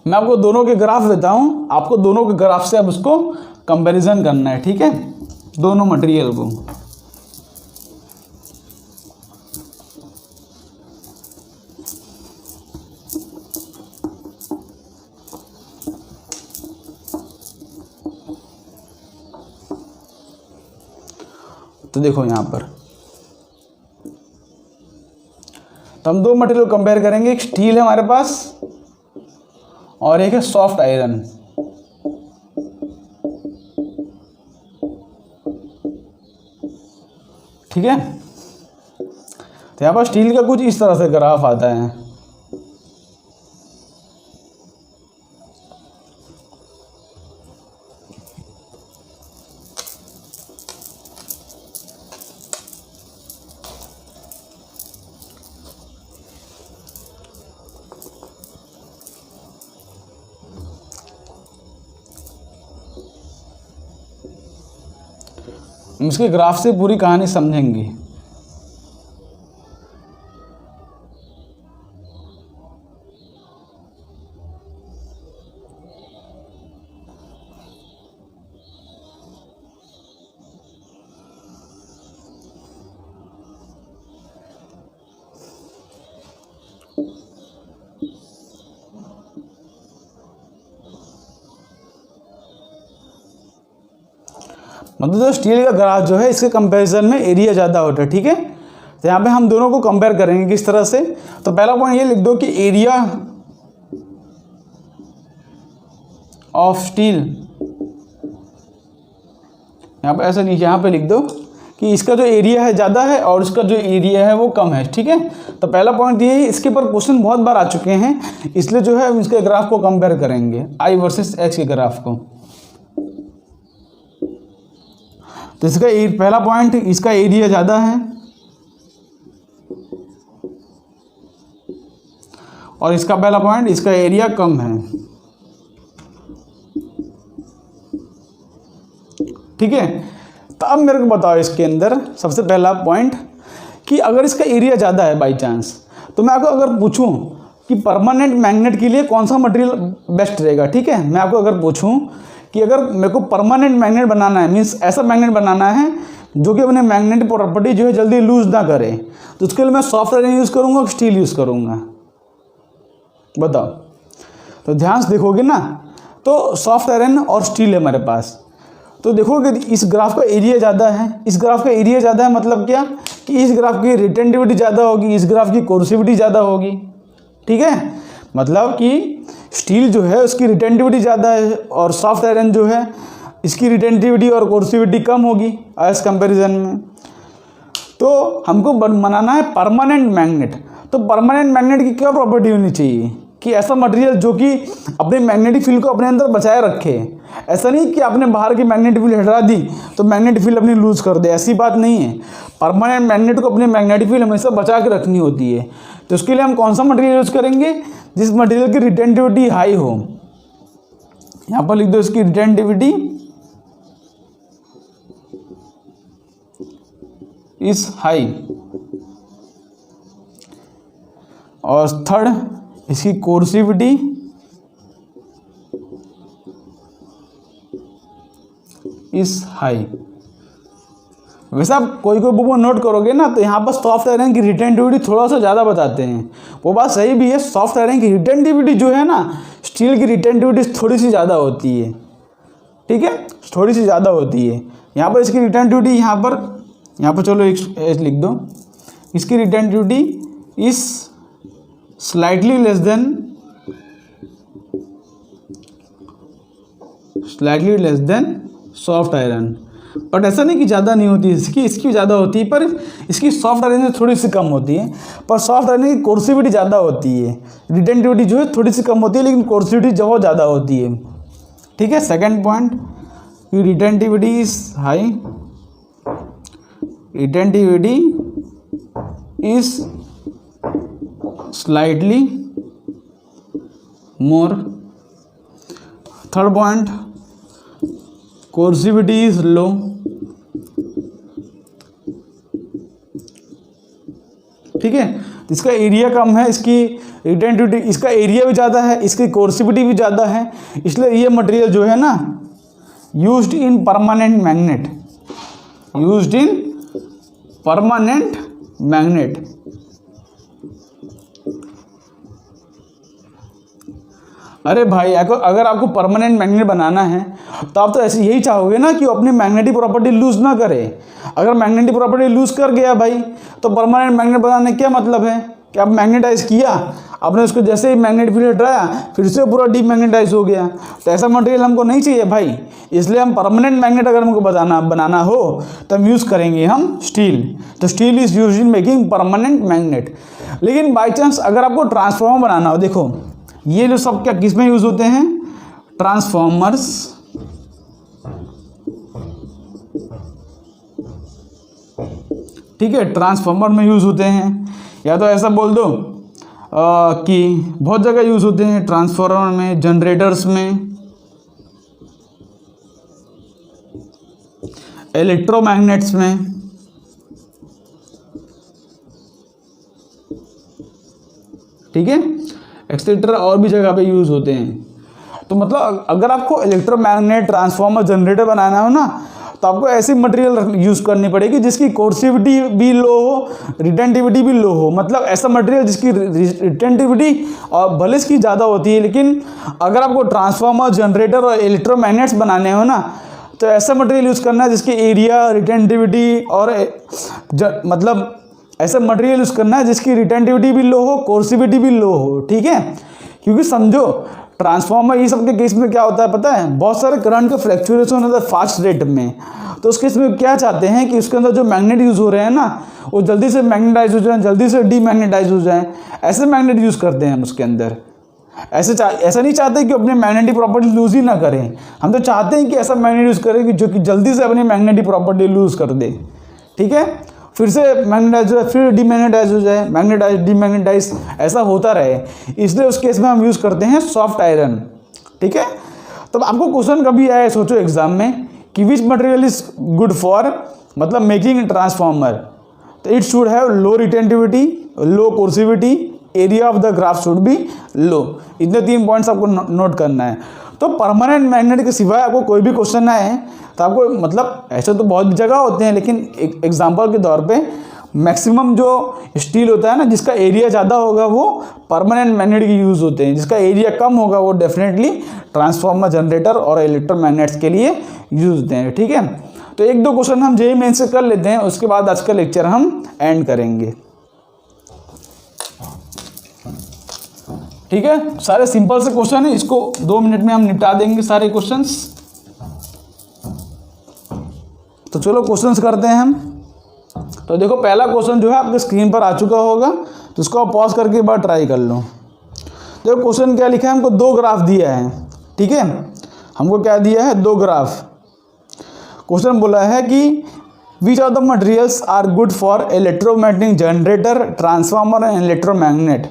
मैं आपको दोनों के ग्राफ देता हूं, आपको दोनों के ग्राफ से अब उसको कंपैरिजन करना है। ठीक है, दोनों मटेरियल को। तो देखो यहाँ पर तो हम 2 मटेरियल कंपेयर करेंगे। एक स्टील है हमारे पास और एक है सॉफ्ट आयरन। ठीक है, तो यहाँ पर स्टील का कुछ इस तरह से ग्राफ आता है। हम इसके ग्राफ से पूरी कहानी समझेंगे। मतलब जो स्टील का ग्राफ जो है इसके कंपैरिजन में एरिया ज़्यादा होता है, ठीक है। तो यहाँ पे हम दोनों को कंपेयर करेंगे किस तरह से। तो पहला पॉइंट ये लिख दो कि एरिया ऑफ स्टील, यहाँ पे ऐसा नीचे यहाँ पे लिख दो कि इसका जो एरिया है ज़्यादा है और इसका जो एरिया है वो कम है, ठीक है। तो पहला पॉइंट ये है, इसके ऊपर क्वेश्चन बहुत बार आ चुके हैं, इसलिए जो है हम इसके ग्राफ को कंपेयर करेंगे I वर्सेस X के ग्राफ को। तो इसका पहला पॉइंट, इसका एरिया ज़्यादा है और इसका पहला पॉइंट, इसका एरिया कम है, ठीक है। तो अब मेरे को बताओ इसके अंदर सबसे पहला पॉइंट कि अगर इसका एरिया ज़्यादा है बाई चांस, तो मैं आपको अगर पूछूं कि परमानेंट मैग्नेट के लिए कौन सा मटेरियल बेस्ट रहेगा, ठीक है। मैं आपको अगर पूछूं कि अगर मेरे को परमानेंट मैग्नेट बनाना है, मीन्स ऐसा मैग्नेट बनाना है जो कि अपने मैग्नेटिक प्रॉपर्टी जो है जल्दी लूज ना करे, तो उसके लिए मैं सॉफ्ट आयरन यूज़ करूँगा, स्टील यूज़ करूँगा, बताओ। तो ध्यान से देखोगे ना, तो सॉफ्ट आयरन और स्टील है हमारे पास। तो देखोगे इस ग्राफ का एरिया ज़्यादा है, इस ग्राफ का एरिया ज़्यादा है मतलब क्या कि इस ग्राफ की रिटेंटिविटी ज़्यादा होगी, इस ग्राफ की कोर्सिविटी ज़्यादा होगी, ठीक है। मतलब कि स्टील जो है उसकी रिटेंटिविटी ज़्यादा है और सॉफ्ट आयरन जो है इसकी रिटेंटिविटी और कोर्सिविटी कम होगी एज कंपैरिजन में। तो हमको बनाना है परमानेंट मैग्नेट। तो परमानेंट मैग्नेट की क्या प्रॉपर्टी होनी चाहिए कि ऐसा मटेरियल जो कि अपने मैग्नेटिक फील्ड को अपने अंदर बचाए रखे। ऐसा नहीं कि आपने बाहर की मैग्नेटिक फील्ड हटा दी तो मैग्नेटिक फील्ड अपनी लूज कर दे, ऐसी बात नहीं है। परमानेंट मैग्नेट को अपने मैग्नेटिक फील्ड हमेशा बचा के रखनी होती है। तो उसके लिए हम कौन सा मटेरियल यूज़ करेंगे, जिस मटेरियल की रिटेंटिविटी हाई हो। यहाँ पर लिख दो इसकी रिटेंटिविटी इज हाई, और थर्ड इसकी कोर्सिविटी इज हाई। वैसे आप कोई बुक में नोट करोगे ना तो यहाँ पर सॉफ्ट आयरन की रिटेंटिविटी थोड़ा सा ज़्यादा बताते हैं, वो बात सही भी है। सॉफ्ट आयरन की रिटेंटिविटी जो है ना स्टील की रिटेंटिविटी थोड़ी सी ज़्यादा होती है, ठीक है, थोड़ी सी ज़्यादा होती है। यहाँ पर इसकी रिटेंटिविटी यहाँ पर चलो एक लिख दो, इसकी retentivity is slightly less than soft iron. But ऐसा नहीं कि ज़्यादा नहीं होती, इसकी ज़्यादा होती है, पर इसकी सॉफ्ट आयरन से थोड़ी सी कम होती है। पर सॉफ्ट आयरन की कोर्सिविटी ज़्यादा होती है, रिटेंटिविटी जो है थोड़ी सी कम होती है, लेकिन कोर्सिविटी जो ज़्यादा होती है, ठीक है। Second point, retentivity is high, retentivity is slightly more. Third point, कोर्सिविटी is low, ठीक है। इसका एरिया कम है, इसकी रिटेंटिविटी, इसका एरिया भी ज़्यादा है, इसकी कोर्सिविटी भी ज़्यादा है, इसलिए ये मटेरियल जो है ना यूज्ड इन परमानेंट मैग्नेट। अरे भाई अगर आपको परमानेंट मैग्नेट बनाना है तो आप तो ऐसे यही चाहोगे ना कि वो अपनी मैग्नेटिक प्रॉपर्टी लूज ना करे। अगर मैग्नेटिक प्रॉपर्टी लूज कर गया भाई तो परमानेंट मैग्नेट बनाने क्या मतलब है कि आप मैग्नेटाइज किया, आपने उसको जैसे ही मैग्नेट फील्ड हटाया फिर से पूरा डीमैग्नेटाइज हो गया। तो ऐसा मटेरियल हमको नहीं चाहिए भाई, इसलिए हम परमानेंट मैग्नेट अगर हमको बनाना हो तो हम यूज़ करेंगे हम स्टील। तो steel is use in making permanent magnet. लेकिन बाई चांस अगर आपको ट्रांसफॉर्मर बनाना हो, देखो ये जो सब क्या किस में यूज़ होते हैं, ट्रांसफॉर्मर्स, ठीक है, ट्रांसफॉर्मर में यूज़ होते हैं। या तो ऐसा बोल दो कि बहुत जगह यूज़ होते हैं ट्रांसफॉर्मर में, जनरेटर्स में, इलेक्ट्रोमैग्नेट्स में, ठीक है, एक्सेट्रा और भी जगह पे यूज़ होते हैं। तो मतलब अगर आपको इलेक्ट्रोमैग्नेट, ट्रांसफॉर्मर, जनरेटर बनाना हो ना तो आपको ऐसी मटेरियल यूज़ करनी पड़ेगी जिसकी कोर्सिविटी भी लो हो, रिटेंटिविटी भी लो हो। मतलब ऐसा मटेरियल जिसकी रिटेंटिविटी और भले इसकी ज़्यादा होती है, लेकिन अगर आपको ट्रांसफॉर्मर, जनरेटर और इलेक्ट्रोमैग्नेट्स बनाने हो ना तो ऐसा मटेरियल यूज़ करना है जिसकी एरिया, रिटेंटिविटी और मतलब ऐसा मटेरियल यूज़ करना है जिसकी रिटेंटिविटी भी लो हो, कोर्सिविटी भी लो हो, ठीक है। क्योंकि समझो ट्रांसफार्मर ये सब के केस में क्या होता है पता है, बहुत सारे करंट का फ्लक्चुएशन होता है फास्ट रेट में। तो उस केस में क्या चाहते हैं कि उसके अंदर जो मैग्नेट यूज़ हो रहे हैं ना वो जल्दी से मैग्नेटाइज हो जाए, जल्दी से डीमैग्नेटाइज हो जाए, ऐसे मैग्नेट यूज़ करते हैं हम उसके अंदर। ऐसा नहीं चाहते कि अपने मैग्नेटिक प्रॉपर्टी लूज ही ना करें, हम तो चाहते हैं कि ऐसा मैग्नेट यूज़ करें कि जो कि जल्दी से अपनी मैग्नेटिक प्रॉपर्टी लूज कर दे, ठीक है। फिर से मैग्नेटाइज हो जाए, फिर डीमैग्नेटाइज हो जाए, मैग्नेटाइज डीमैग्नेटाइज, ऐसा होता रहे, इसलिए उस केस में हम यूज़ करते हैं सॉफ्ट आयरन, ठीक है। तो आपको क्वेश्चन कभी आया सोचो एग्जाम में कि which material is good for मतलब मेकिंग ट्रांसफार्मर, तो it should have low retentivity, low coercivity, area of the graph should be low. इतने 3 पॉइंट्स आपको नोट करना है। तो परमानेंट मैग्नेट के सिवाय आपको कोई भी क्वेश्चन आए तो आपको मतलब ऐसे तो बहुत जगह होते हैं, लेकिन एग्जांपल के तौर पे मैक्सिमम जो स्टील होता है ना जिसका एरिया ज़्यादा होगा वो परमानेंट मैग्नेट के यूज़ होते हैं, जिसका एरिया कम होगा वो डेफिनेटली ट्रांसफार्मर, जनरेटर और इलेक्ट्रोमैग्नेट्स के लिए यूज़ होते हैं, ठीक है। तो 1-2 क्वेश्चन हम जेईई मेंस से कर लेते हैं, उसके बाद आज का लेक्चर हम एंड करेंगे, ठीक है। सारे सिंपल से क्वेश्चन है, इसको 2 मिनट में हम निपटा देंगे सारे क्वेश्चंस। तो चलो क्वेश्चंस करते हैं हम। तो देखो पहला क्वेश्चन जो है आपके स्क्रीन पर आ चुका होगा, तो इसको आप पॉज करके एक बार ट्राई कर लो। देखो क्वेश्चन क्या लिखा है, हमको 2 ग्राफ दिया है, ठीक है। हमको क्या दिया है, 2 ग्राफ। क्वेश्चन बोला है कि which of the materials are good for electromagnetic generator, transformer and electromagnet,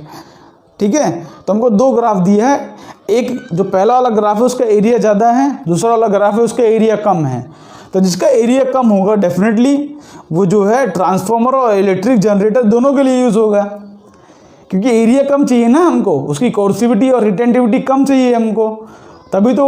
ठीक है। तो हमको 2 ग्राफ दिया है, एक जो पहला वाला ग्राफ है उसका एरिया ज़्यादा है, दूसरा वाला ग्राफ है उसका एरिया कम है। तो जिसका एरिया कम होगा डेफिनेटली वो जो है ट्रांसफार्मर और इलेक्ट्रिक जनरेटर दोनों के लिए यूज़ होगा, क्योंकि एरिया कम चाहिए ना हमको, उसकी कोर्सिविटी और रिटेंटिविटी कम चाहिए हमको, तभी तो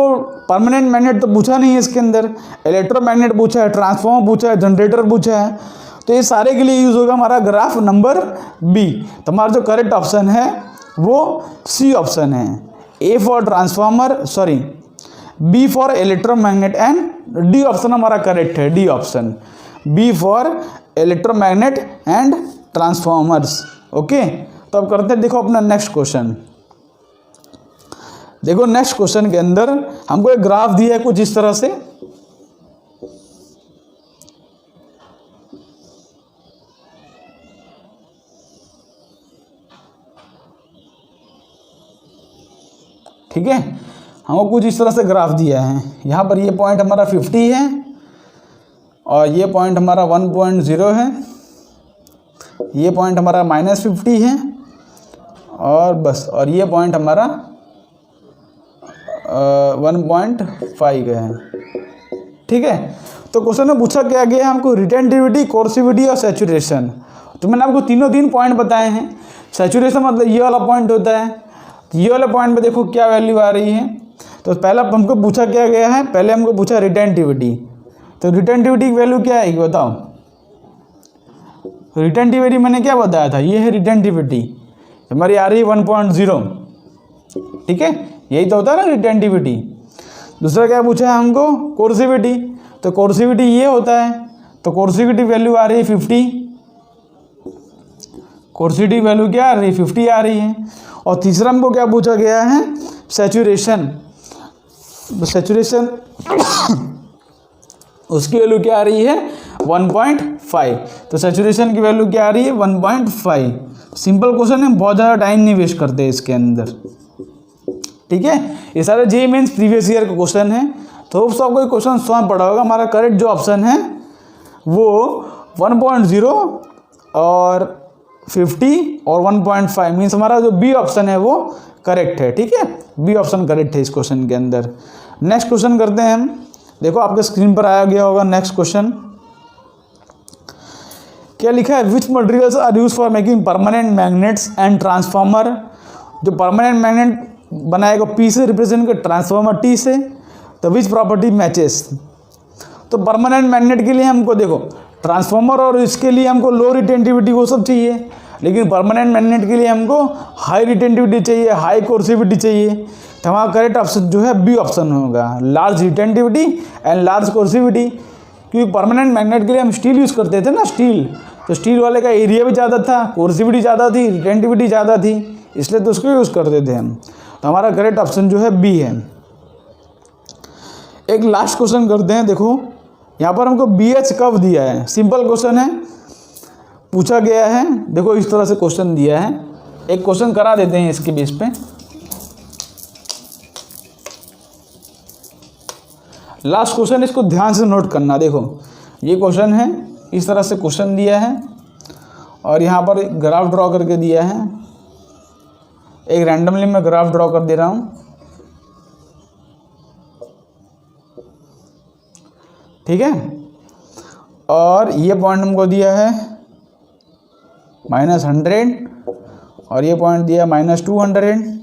परमानेंट मैग्नेट तो पूछा नहीं है इसके अंदर, इलेक्ट्रोमैग्नेट पूछा है, ट्रांसफार्मर पूछा है, जनरेटर पूछा है, तो ये सारे के लिए यूज़ होगा हमारा ग्राफ नंबर बी। तो हमारा जो करेक्ट ऑप्शन है वो सी ऑप्शन है, A for transformer, sorry B for electromagnet and D option हमारा करेक्ट है, D option, B for electromagnet and transformers, okay. तो अब करते हैं देखो अपना नेक्स्ट क्वेश्चन। देखो नेक्स्ट क्वेश्चन के अंदर हमको एक ग्राफ दिया है कुछ इस तरह से, ठीक है। हमको कुछ इस तरह से ग्राफ दिया है, यहाँ पर ये पॉइंट हमारा 50 है और ये पॉइंट हमारा 1.0 है, ये पॉइंट हमारा -50 है और बस, और ये पॉइंट हमारा 1.5 है, ठीक है। तो क्वेश्चन में पूछा क्या गया है हमको, रिटेंटिविटी, कोर्सिविटी और सैचुरेशन। तो मैंने आपको तीन पॉइंट बताए हैं। सैचुरेशन मतलब ये वाला पॉइंट होता है, ये वाला पॉइंट पे देखो क्या वैल्यू आ रही है। तो पहला हमको पूछा क्या गया है, पहले हमको पूछा रिटेंटिविटी। तो रिटेंटिविटी की वैल्यू क्या है बताओ, रिटेंटिविटी मैंने क्या बताया था, ये है रिटेंटिविटी हमारी आ रही है 1.0, ठीक है, यही तो होता है ना रिटेंटिविटी। दूसरा क्या पूछा है हमको, कोर्सिविटी। तो कोर्सिविटी ये होता है, तो कोर्सिविटी वैल्यू आ रही है 50, कोर्सिविटी वैल्यू क्या आ रही है 50 आ रही है। और तीसरा हमको क्या पूछा गया है, सैचुरेशन। सैचुरेशन उसकी वैल्यू क्या आ रही है 1.5। तो सैचुरेशन की वैल्यू क्या आ रही है 1.5। सिंपल क्वेश्चन है, बहुत ज़्यादा टाइम नहीं वेस्ट करते इसके अंदर, ठीक है। ये सारे जेईई मेंस प्रीवियस ईयर का क्वेश्चन है, तो सबको क्वेश्चन समझ पड़ा होगा। हमारा करेक्ट जो ऑप्शन है वो 1.0 और 50 और 1.5 मीन्स हमारा जो बी ऑप्शन है वो करेक्ट है, ठीक है, बी ऑप्शन करेक्ट है इस क्वेश्चन के अंदर। नेक्स्ट क्वेश्चन करते हैं हम। देखो आपके स्क्रीन पर आया गया होगा नेक्स्ट क्वेश्चन, क्या लिखा है, which materials are use for making permanent magnets and transformer. जो परमानेंट मैग्नेट बनाएगा पी से रिप्रेजेंट कर, ट्रांसफार्मर टी से, तो विच प्रॉपर्टी मैचेस। तो परमानेंट मैग्नेट के लिए हमको देखो ट्रांसफार्मर और इसके लिए हमको लो रिटेंटिविटी वो सब चाहिए, लेकिन परमानेंट मैग्नेट के लिए हमको हाई रिटेंटिविटी चाहिए, हाई कोर्सिविटी चाहिए। तो हमारा करेक्ट ऑप्शन जो है बी ऑप्शन होगा, लार्ज रिटेंटिविटी एंड लार्ज कोर्सिविटी। क्योंकि परमानेंट मैग्नेट के लिए हम स्टील यूज़ करते थे ना, स्टील, तो स्टील वाले का एरिया भी ज़्यादा था, कोर्सिविटी ज़्यादा थी, रिटेंटिविटी ज़्यादा थी, इसलिए तो उसको यूज़ करते थे हम। तो हमारा करेक्ट ऑप्शन जो है बी है। एक लास्ट क्वेश्चन करते हैं। देखो यहाँ पर हमको BH कब दिया है, सिंपल क्वेश्चन है, पूछा गया है। देखो इस तरह से क्वेश्चन दिया है, एक क्वेश्चन करा देते हैं इसके बेस पे। लास्ट क्वेश्चन, इसको ध्यान से नोट करना। देखो ये क्वेश्चन है, इस तरह से क्वेश्चन दिया है और यहाँ पर ग्राफ ड्रॉ करके दिया है। एक रैंडमली मैं ग्राफ ड्रॉ कर दे रहा हूँ, ठीक है। और ये पॉइंट हमको दिया है -100 और ये पॉइंट दिया -200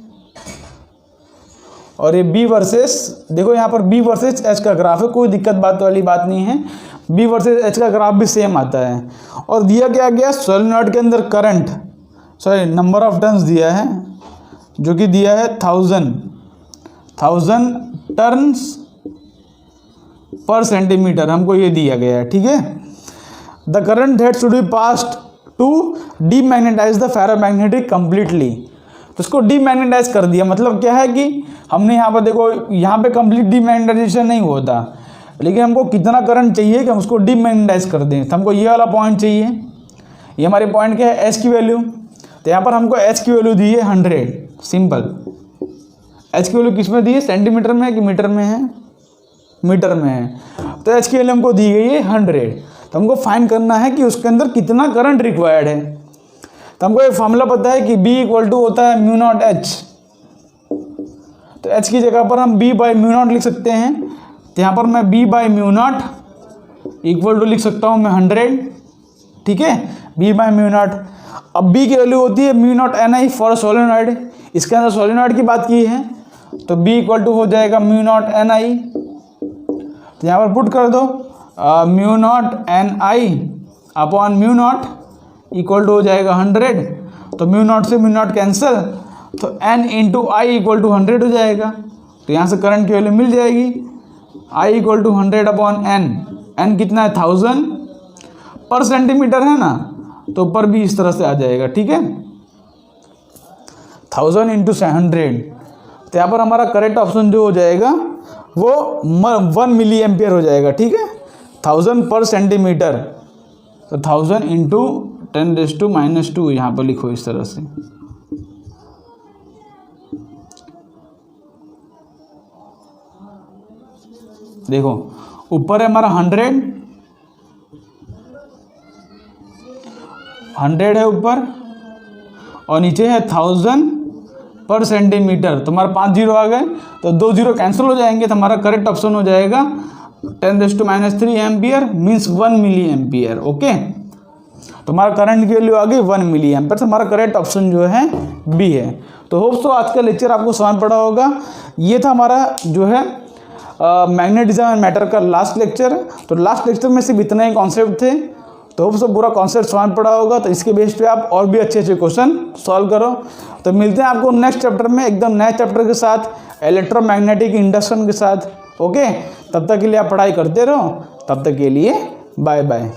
और ये B वर्सेस, देखो यहाँ पर B वर्सेस H का ग्राफ है, कोई दिक्कत बात वाली बात नहीं है। B वर्सेस H का ग्राफ भी सेम आता है। और दिया क्या गया, सोलेनॉइड के अंदर current, sorry number of turns दिया है, जो कि दिया है 1000 टर्न्स पर सेंटीमीटर, हमको ये दिया गया है, ठीक है। The current that should be passed to demagnetise the ferromagnetic completely. तो इसको डीमैग्नेटाइज कर दिया, मतलब क्या है कि हमने यहाँ पर देखो, यहाँ पे कंप्लीट डीमैग्नेटाइजेशन नहीं होता, लेकिन हमको कितना करंट चाहिए कि हम उसको डीमैग्नेटाइज कर दें। तो हमको ये वाला पॉइंट चाहिए, ये हमारे पॉइंट क्या है, H की वैल्यू। तो यहाँ पर हमको H की वैल्यू दी है 100, सिंपल। H की वैल्यू किस में दी है, सेंटीमीटर में है कि मीटर में है, मीटर में है। तो H की वैल्यू हमको दी गई है 100। तो हमको फाइंड करना है कि उसके अंदर कितना करंट रिक्वायर्ड है। तो हमको एक फॉर्मूला पता है कि B इक्वल टू होता है μ0H। तो H की जगह पर हम B/μ0 लिख सकते हैं। तो यहाँ पर मैं B/μ0 इक्वल टू लिख सकता हूँ मैं 100, ठीक है, B/μ0। अब B की वैल्यू होती है μ0NI फॉर सोलेनॉइड, इसके अंदर सोलेनॉइड की बात की है, तो B इक्वल टू हो जाएगा μ0NI। तो यहाँ पर पुट कर दो μ0NI अपॉन μ0 इक्वल टू हो जाएगा 100। तो μ0 से μ0 कैंसिल, तो N into I equal to 100 हो जाएगा। तो यहाँ से करंट की वैल्यू मिल जाएगी, I equal to 100 upon N कितना है 1000 पर सेंटीमीटर है ना, तो ऊपर भी इस तरह से आ जाएगा, ठीक है, 1000 इंटू 100। तो यहाँ पर हमारा करेक्ट ऑप्शन जो हो जाएगा वो 1 मिली एम्पियर हो जाएगा, ठीक है, 1000 पर सेंटीमीटर। तो 1000 इंटू 10⁻², यहाँ पर लिखो इस तरह से। देखो ऊपर है हमारा 100 है ऊपर, और नीचे है 1000 पर सेंटीमीटर। तो हमारा 5 जीरो आ गए, तो 2 जीरो कैंसिल हो जाएंगे। तो हमारा करेक्ट ऑप्शन हो जाएगा 10⁻³ ampere means 1 milliampere. Okay, तो हमारा करंट की वैल्यू आ गई 1 मिली एम्पियर। तो हमारा करेक्ट ऑप्शन जो है बी है। तो होप्स तो आज का लेक्चर आपको समझ पड़ा होगा। ये था हमारा जो है मैग्नेटिज्म एंड मैटर का लास्ट लेक्चर। तो लास्ट लेक्चर में सिर्फ इतने ही कॉन्सेप्ट थे, तो होप्स तो पूरा कॉन्सेप्ट समझ पड़ा होगा। तो इसके बेस पे आप और भी अच्छे अच्छे क्वेश्चन सॉल्व करो। तो मिलते हैं आपको नेक्स्ट चैप्टर में, एकदम नए चैप्टर के साथ, इलेक्ट्रोमैग्नेटिक इंडक्शन के साथ। ओके, तब तक के लिए आप पढ़ाई करते रहो। तब तक के लिए बाय बाय।